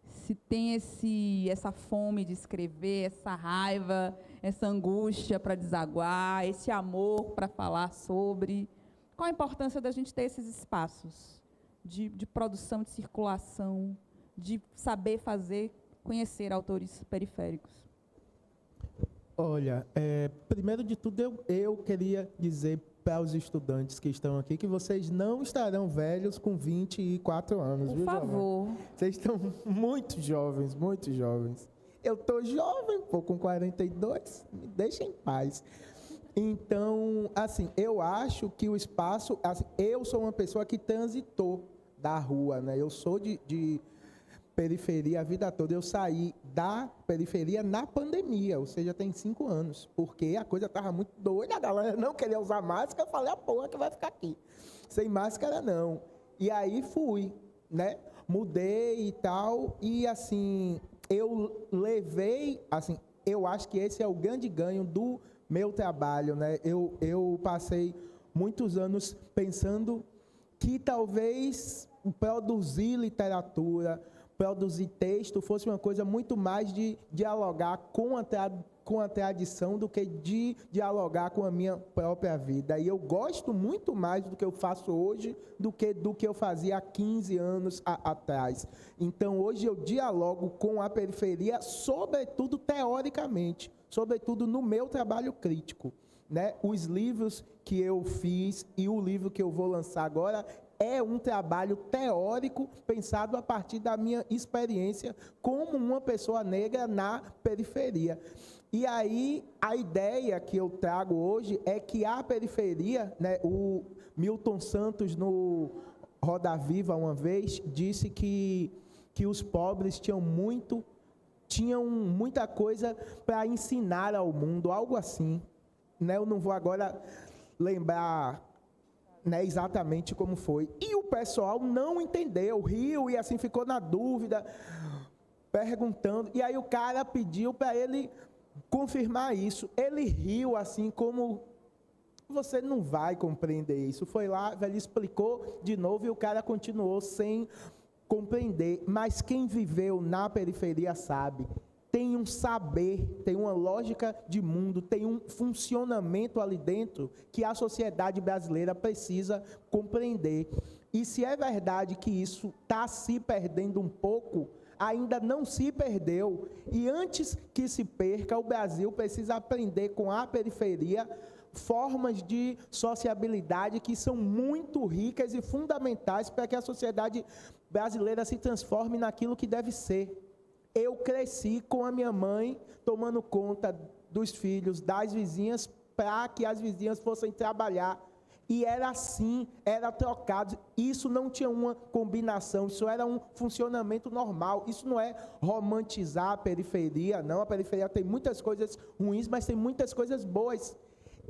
se tem essa fome de escrever, essa raiva, essa angústia para desaguar, esse amor para falar sobre. Qual a importância da gente ter esses espaços de produção, de circulação, de saber conhecer autores periféricos? Olha, primeiro de tudo, eu queria dizer para os estudantes que estão aqui que vocês não estarão velhos com 24 anos, Por viu, favor. Giovana? Vocês estão muito jovens, muito jovens. Eu estou jovem, pô, com 42, me deixa em paz. Então, assim, eu acho que o espaço... Assim, eu sou uma pessoa que transitou da rua, né? Eu sou de periferia a vida toda. Eu saí da periferia na pandemia, ou seja, tem 5 anos, porque a coisa estava muito doida, a galera não queria usar máscara, eu falei, a porra que vai ficar aqui, sem máscara não. E aí fui, né, mudei e tal, e assim, eu levei, assim, eu acho que esse é o grande ganho do meu trabalho, né, eu passei muitos anos pensando que talvez produzir literatura, produzir texto fosse uma coisa muito mais de dialogar com a tradição do que de dialogar com a minha própria vida. E eu gosto muito mais do que eu faço hoje do que eu fazia há 15 anos atrás. Então, hoje eu dialogo com a periferia, sobretudo teoricamente, sobretudo no meu trabalho crítico, né? Os livros que eu fiz e o livro que eu vou lançar agora é um trabalho teórico pensado a partir da minha experiência como uma pessoa negra na periferia. E aí, a ideia que eu trago hoje é que a periferia, né, o Milton Santos, no Roda Viva, uma vez, disse que os pobres tinham muita coisa para ensinar ao mundo, algo assim. Né, eu não vou agora lembrar, né, exatamente como foi. E o pessoal não entendeu, riu e assim ficou na dúvida, perguntando. E aí o cara pediu para ele confirmar isso. Ele riu assim como, você não vai compreender isso. Foi lá, ele explicou de novo e o cara continuou sem compreender. Mas quem viveu na periferia sabe. Tem um saber, tem uma lógica de mundo, tem um funcionamento ali dentro que a sociedade brasileira precisa compreender. E se é verdade que isso está se perdendo um pouco, ainda não se perdeu. E antes que se perca, o Brasil precisa aprender com a periferia formas de sociabilidade que são muito ricas e fundamentais para que a sociedade brasileira se transforme naquilo que deve ser. Eu cresci com a minha mãe tomando conta dos filhos, das vizinhas, para que as vizinhas fossem trabalhar. E era assim, era trocado. Isso não tinha uma combinação, isso era um funcionamento normal. Isso não é romantizar a periferia, não. A periferia tem muitas coisas ruins, mas tem muitas coisas boas.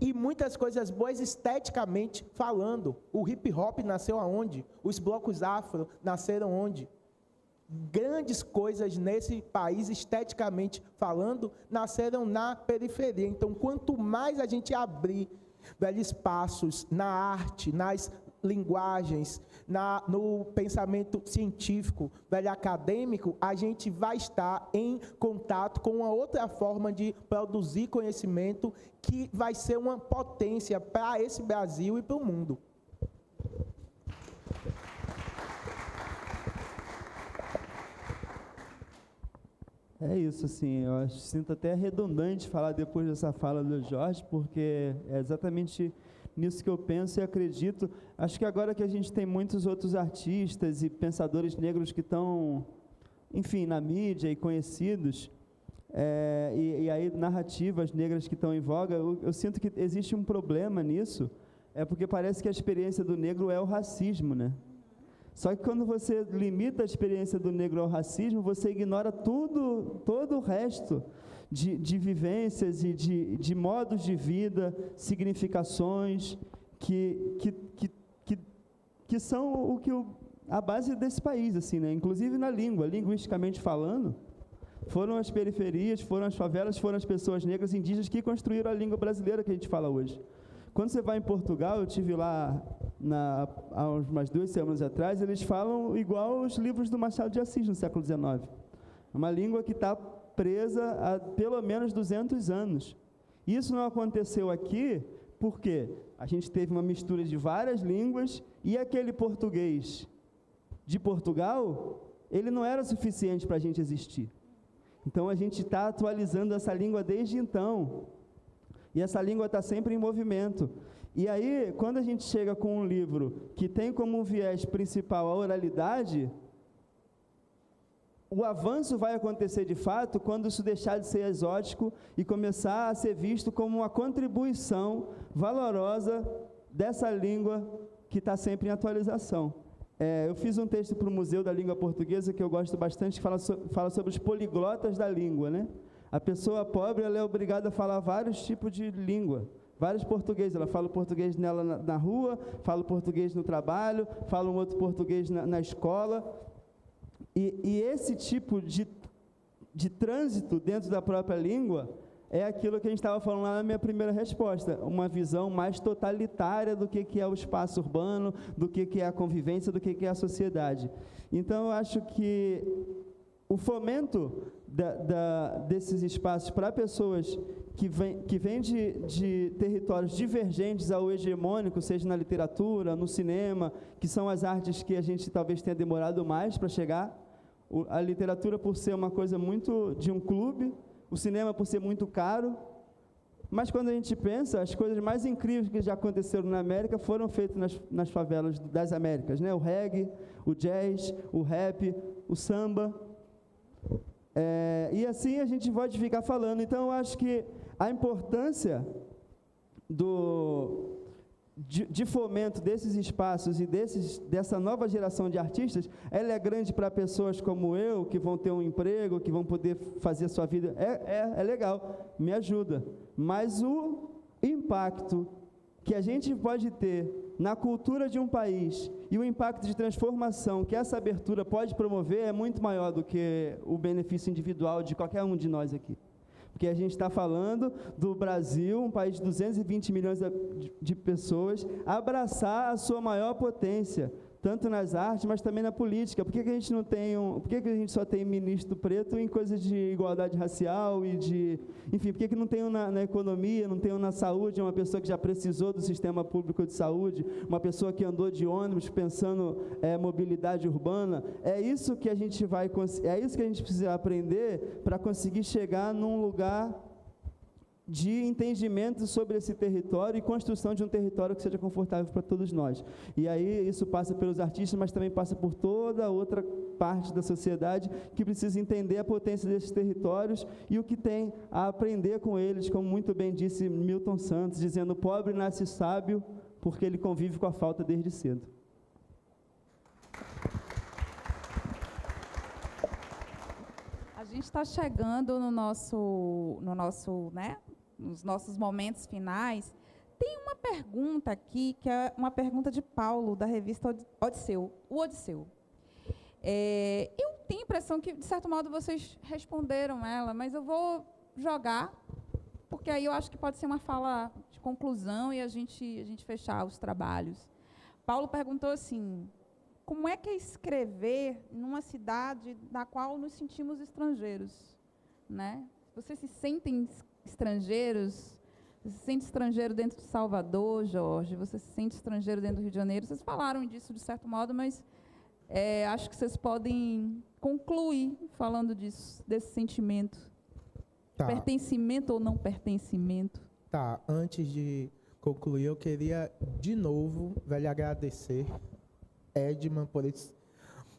E muitas coisas boas esteticamente falando. O hip hop nasceu aonde? Os blocos afro nasceram onde? Grandes coisas nesse país, esteticamente falando, nasceram na periferia. Então, quanto mais a gente abrir espaços na arte, nas linguagens, no pensamento científico, acadêmico, a gente vai estar em contato com uma outra forma de produzir conhecimento que vai ser uma potência para esse Brasil e para o mundo. É isso, assim, eu sinto até redundante falar depois dessa fala do Jorge, porque é exatamente nisso que eu penso e acredito. Acho que agora que a gente tem muitos outros artistas e pensadores negros que estão, enfim, na mídia e conhecidos, e aí narrativas negras que estão em voga, eu sinto que existe um problema nisso, porque parece que a experiência do negro é o racismo, né? Só que quando você limita a experiência do negro ao racismo, você ignora todo o resto de vivências e de modos de vida, significações, que são a base desse país, assim, né? Inclusive na língua, linguisticamente falando, foram as periferias, foram as favelas, foram as pessoas negras indígenas que construíram a língua brasileira que a gente fala hoje. Quando você vai em Portugal, eu estive lá há umas 2 semanas atrás, eles falam igual os livros do Machado de Assis no século XIX. É uma língua que está presa há pelo menos 200 anos. Isso não aconteceu aqui porque a gente teve uma mistura de várias línguas e aquele português de Portugal, ele não era suficiente para a gente existir. Então, a gente está atualizando essa língua desde então. E essa língua está sempre em movimento. E aí, quando a gente chega com um livro que tem como viés principal a oralidade, o avanço vai acontecer de fato quando isso deixar de ser exótico e começar a ser visto como uma contribuição valorosa dessa língua que está sempre em atualização. Eu fiz um texto para o Museu da Língua Portuguesa que eu gosto bastante, que fala sobre os poliglotas da língua, né? A pessoa pobre, ela é obrigada a falar vários tipos de língua, vários portugueses. Ela fala o português nela na rua, fala o português no trabalho, fala um outro português na escola. E esse tipo de trânsito dentro da própria língua é aquilo que a gente estava falando lá na minha primeira resposta, uma visão mais totalitária do que é o espaço urbano, do que é a convivência, do que é a sociedade. Então, eu acho que o fomento desses espaços para pessoas que vêm de territórios divergentes ao hegemônico, seja na literatura, no cinema, que são as artes que a gente talvez tenha demorado mais para chegar. A literatura por ser uma coisa muito de um clube, o cinema por ser muito caro, mas quando a gente pensa, as coisas mais incríveis que já aconteceram na América foram feitas nas favelas das Américas, né? O reggae, o jazz, o rap, o samba, e assim a gente pode ficar falando. Então eu acho que a importância de fomento desses espaços e dessa nova geração de artistas, ela é grande para pessoas como eu, que vão ter um emprego, que vão poder fazer a sua vida, é legal, me ajuda, mas o impacto que a gente pode ter na cultura de um país e o impacto de transformação que essa abertura pode promover é muito maior do que o benefício individual de qualquer um de nós aqui. Porque a gente está falando do Brasil, um país de 220 milhões de pessoas, abraçar a sua maior potência, tanto nas artes, mas também na política. Por que a gente não tem por que a gente só tem ministro preto em coisas de igualdade racial enfim, por que não tem na economia, não tem na saúde, uma pessoa que já precisou do sistema público de saúde, uma pessoa que andou de ônibus pensando mobilidade urbana? É isso que a gente precisa aprender para conseguir chegar num lugar de entendimento sobre esse território e construção de um território que seja confortável para todos nós. E aí isso passa pelos artistas, mas também passa por toda outra parte da sociedade que precisa entender a potência desses territórios e o que tem a aprender com eles, como muito bem disse Milton Santos, dizendo: o pobre nasce sábio porque ele convive com a falta desde cedo. A gente está chegando nos nossos momentos finais. Tem uma pergunta aqui, que é uma pergunta de Paulo, da revista Odisseu, o Odisseu. Eu tenho a impressão que, de certo modo, vocês responderam ela, mas eu vou jogar, porque aí eu acho que pode ser uma fala de conclusão e a gente fechar os trabalhos. Paulo perguntou assim: como é que é escrever numa cidade na qual nos sentimos estrangeiros, né? Vocês se sentem estrangeiros? Você se sente estrangeiro dentro de Salvador, Jorge? Você se sente estrangeiro dentro do Rio de Janeiro? Vocês falaram disso de certo modo, mas acho que vocês podem concluir falando disso, desse sentimento. Tá. Pertencimento ou não pertencimento? Tá, antes de concluir, eu queria de novo, velho, agradecer Edman por esse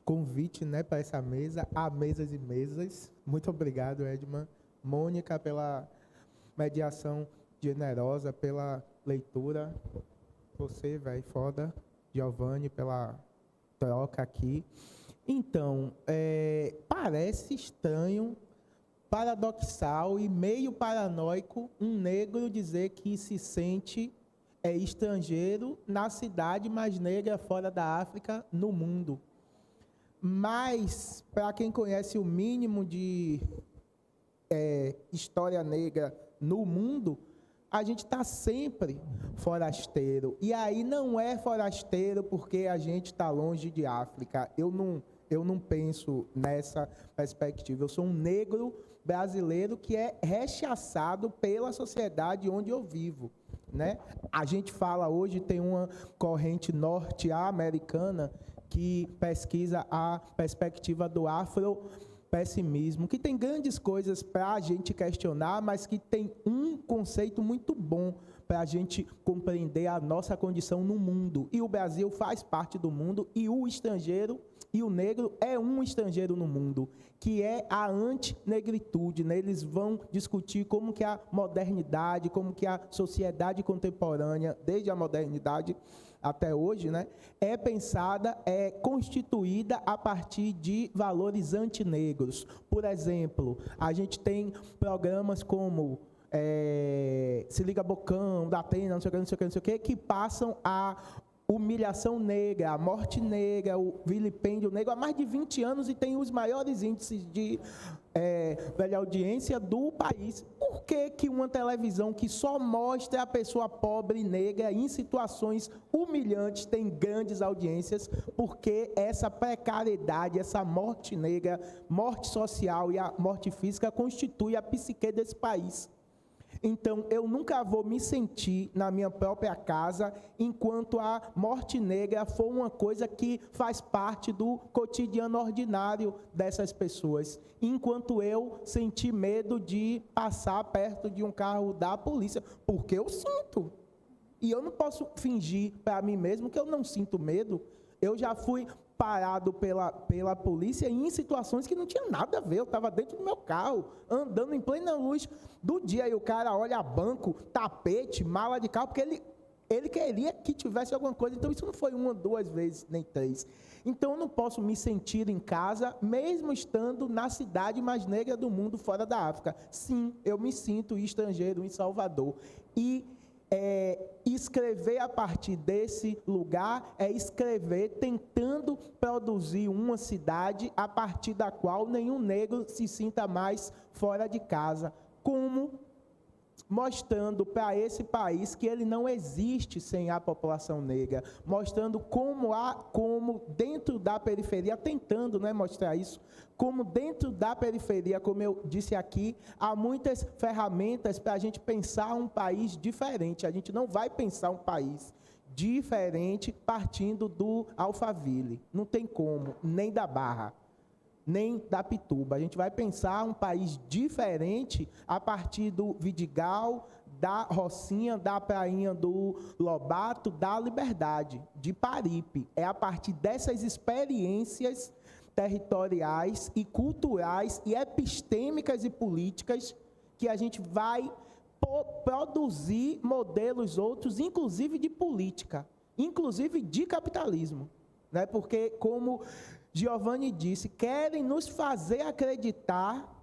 convite, né, para essa mesa, há mesas e mesas. Muito obrigado, Edman. Mônica, pela mediação generosa, pela leitura. Você, velho, foda. Giovanni, pela troca aqui. Então, parece estranho, paradoxal e meio paranoico um negro dizer que se sente estrangeiro na cidade mais negra fora da África no mundo. Mas, para quem conhece o mínimo de história negra no mundo, a gente está sempre forasteiro. E aí não é forasteiro porque a gente está longe de África. Eu não penso nessa perspectiva. Eu sou um negro brasileiro que é rechaçado pela sociedade onde eu vivo, né? A gente fala hoje, tem uma corrente norte-americana que pesquisa a perspectiva do afropessimismo, que tem grandes coisas para a gente questionar, mas que tem um conceito muito bom para a gente compreender a nossa condição no mundo. E o Brasil faz parte do mundo, e o estrangeiro e o negro é um estrangeiro no mundo, que é a antinegritude, né? Eles vão discutir como que a modernidade, como que a sociedade contemporânea, desde a modernidade até hoje, né, é pensada, é constituída a partir de valores antinegros. Por exemplo, a gente tem programas como Se Liga Bocão, da Atena, não sei o que, que passam a humilhação negra, a morte negra, o vilipêndio negro há mais de 20 anos e tem os maiores índices de velha audiência do país. Por que uma televisão que só mostra a pessoa pobre e negra em situações humilhantes tem grandes audiências? Porque essa precariedade, essa morte negra, morte social e a morte física constitui a psique desse país. Então, eu nunca vou me sentir na minha própria casa enquanto a morte negra for uma coisa que faz parte do cotidiano ordinário dessas pessoas. Enquanto eu sentir medo de passar perto de um carro da polícia, porque eu sinto. E eu não posso fingir para mim mesmo que eu não sinto medo. Eu já fui parado pela polícia em situações que não tinha nada a ver. Eu estava dentro do meu carro, andando em plena luz do dia, e o cara olha banco, tapete, mala de carro, porque ele queria que tivesse alguma coisa. Então, isso não foi uma, duas vezes, nem três. Então, eu não posso me sentir em casa, mesmo estando na cidade mais negra do mundo, fora da África. Sim, eu me sinto estrangeiro em Salvador. E escrever a partir desse lugar é escrever tentando produzir uma cidade a partir da qual nenhum negro se sinta mais fora de casa, como mostrando para esse país que ele não existe sem a população negra, mostrando como dentro da periferia, tentando, né, mostrar isso, como dentro da periferia, como eu disse aqui, há muitas ferramentas para a gente pensar um país diferente. A gente não vai pensar um país diferente partindo do Alphaville, não tem como, nem da Barra, nem da Pituba. A gente vai pensar um país diferente a partir do Vidigal, da Rocinha, da Prainha do Lobato, da Liberdade, de Paripe. É a partir dessas experiências territoriais e culturais e epistêmicas e políticas que a gente vai produzir modelos outros, inclusive de política, inclusive de capitalismo, né? Porque, como Giovanni disse, querem nos fazer acreditar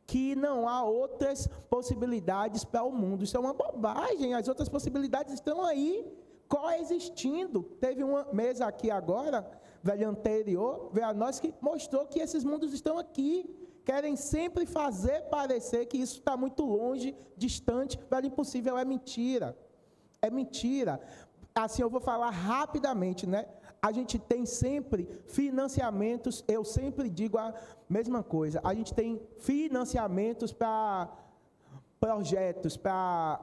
que não há outras possibilidades para o mundo. Isso é uma bobagem, as outras possibilidades estão aí, coexistindo. Teve uma mesa aqui agora, velho anterior, veio a nós, que mostrou que esses mundos estão aqui. Querem sempre fazer parecer que isso está muito longe, distante, velho, impossível, é mentira. É mentira. Assim, eu vou falar rapidamente, né? A gente tem sempre financiamentos, eu sempre digo a mesma coisa, a gente tem financiamentos para projetos, para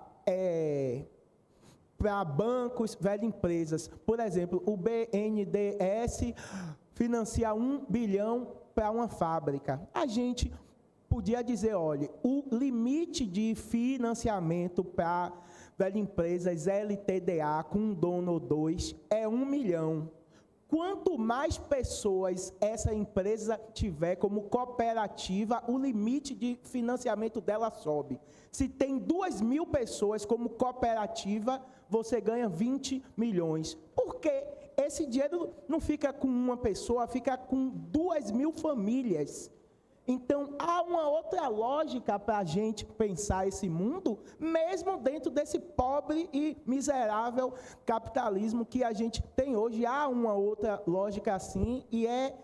bancos, velho, empresas. Por exemplo, o BNDES financia 1 bilhão para uma fábrica. A gente podia dizer, olha, o limite de financiamento para velho, empresas LTDA com um dono ou dois é 1 milhão. Quanto mais pessoas essa empresa tiver como cooperativa, o limite de financiamento dela sobe. Se tem 2.000 pessoas como cooperativa, você ganha 20 milhões. Por quê? Esse dinheiro não fica com uma pessoa, fica com 2.000 famílias. Então, há uma outra lógica para a gente pensar esse mundo, mesmo dentro desse pobre e miserável capitalismo que a gente tem hoje. Há uma outra lógica assim, e é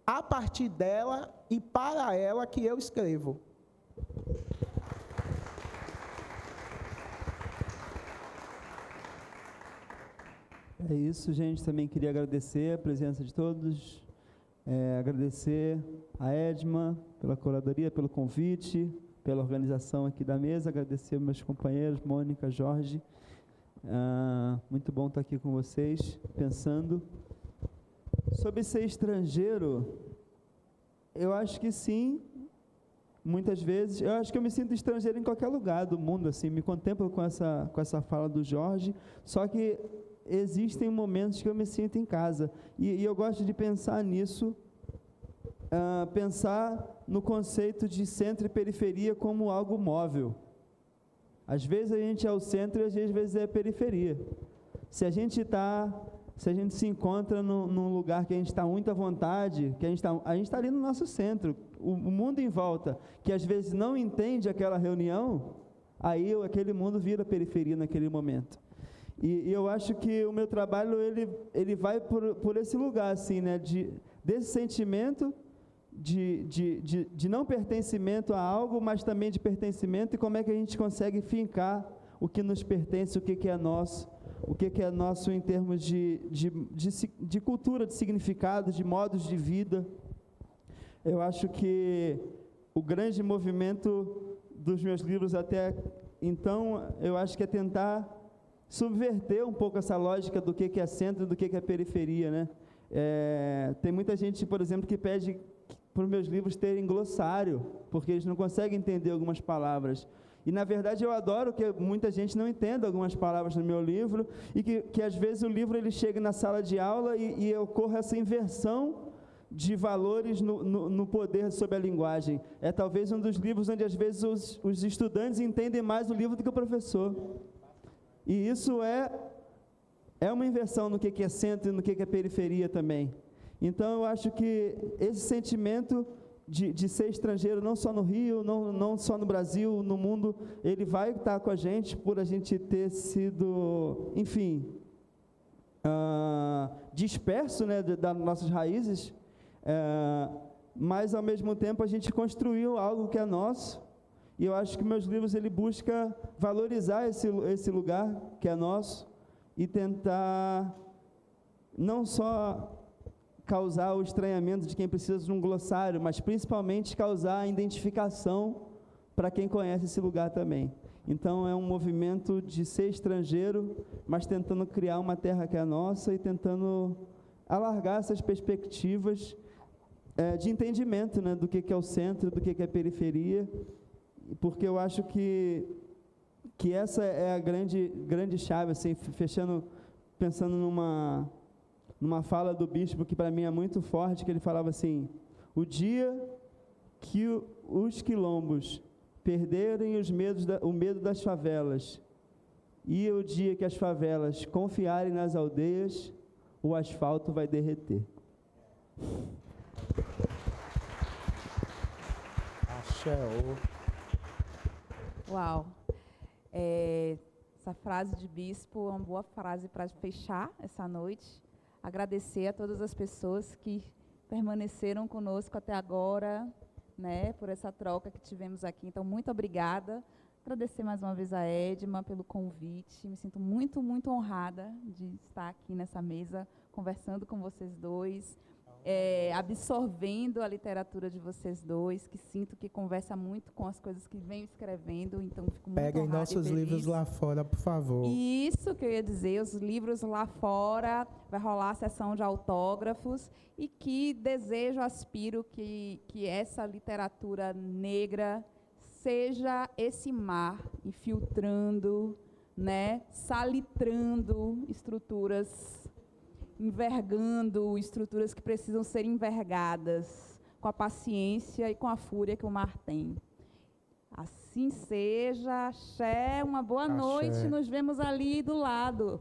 a partir dela e para ela que eu escrevo. É isso, gente. Também queria agradecer a presença de todos. Agradecer a Edma pela curadoria, pelo convite, pela organização aqui da mesa, agradecer meus companheiros, Mônica, Jorge, muito bom estar aqui com vocês, pensando. Sobre ser estrangeiro, eu acho que sim, muitas vezes, eu acho que eu me sinto estrangeiro em qualquer lugar do mundo, assim, me contemplo com essa fala do Jorge, só que existem momentos que eu me sinto em casa, e eu gosto de pensar nisso, pensar no conceito de centro e periferia como algo móvel. Às vezes a gente é o centro e às vezes é a periferia. Se a gente se encontra num lugar que a gente está muito à vontade, que a gente está ali no nosso centro, o mundo em volta, que às vezes não entende aquela reunião, aí aquele mundo vira periferia naquele momento. E eu acho que o meu trabalho, ele vai por esse lugar, assim, né, desse sentimento de não pertencimento a algo, mas também de pertencimento, e como é que a gente consegue fincar o que nos pertence, o que é nosso, o que é nosso em termos de cultura, de significado, de modos de vida. Eu acho que o grande movimento dos meus livros até então, eu acho que é tentar subverter um pouco essa lógica do que é centro e do que é periferia, né? Tem muita gente, por exemplo, que pede para os meus livros terem glossário, porque eles não conseguem entender algumas palavras. E, na verdade, eu adoro que muita gente não entenda algumas palavras no meu livro, e que às vezes, o livro ele chega na sala de aula e ocorre essa inversão de valores no poder sobre a linguagem. É talvez um dos livros onde, às vezes, os estudantes entendem mais o livro do que o professor. E isso é uma inversão no que é centro e no que é periferia também. Então, eu acho que esse sentimento de ser estrangeiro, não só no Rio, não só no Brasil, no mundo, ele vai estar com a gente por a gente ter sido, enfim, disperso, né, das nossas raízes, mas, ao mesmo tempo, a gente construiu algo que é nosso, e eu acho que meus livros, ele busca valorizar esse lugar que é nosso e tentar não só causar o estranhamento de quem precisa de um glossário, mas principalmente causar a identificação para quem conhece esse lugar também. Então, é um movimento de ser estrangeiro, mas tentando criar uma terra que é nossa e tentando alargar essas perspectivas de entendimento, né, do que é o centro, do que é a periferia, porque eu acho que essa é a grande chave, assim, pensando numa fala do bispo que para mim é muito forte, que ele falava assim: o dia que os quilombos perderem o medo das favelas, e o dia que as favelas confiarem nas aldeias, o asfalto vai derreter. Axé. Uau! Essa frase de bispo é uma boa frase para fechar essa noite. Agradecer a todas as pessoas que permaneceram conosco até agora, né, por essa troca que tivemos aqui. Então, muito obrigada. Agradecer mais uma vez a Edma pelo convite. Me sinto muito, muito honrada de estar aqui nessa mesa, conversando com vocês dois, absorvendo a literatura de vocês dois, que sinto que conversa muito com as coisas que venho escrevendo, então fico muito Peguem honrada nossos e feliz. livros lá fora, por favor. Isso que eu ia dizer, os livros lá fora, vai rolar a sessão de autógrafos, e que desejo, aspiro que essa literatura negra seja esse mar infiltrando, né, salitrando estruturas, envergando estruturas que precisam ser envergadas, com a paciência e com a fúria que o mar tem. Assim seja, axé, uma boa Axé. noite, nos vemos ali do lado.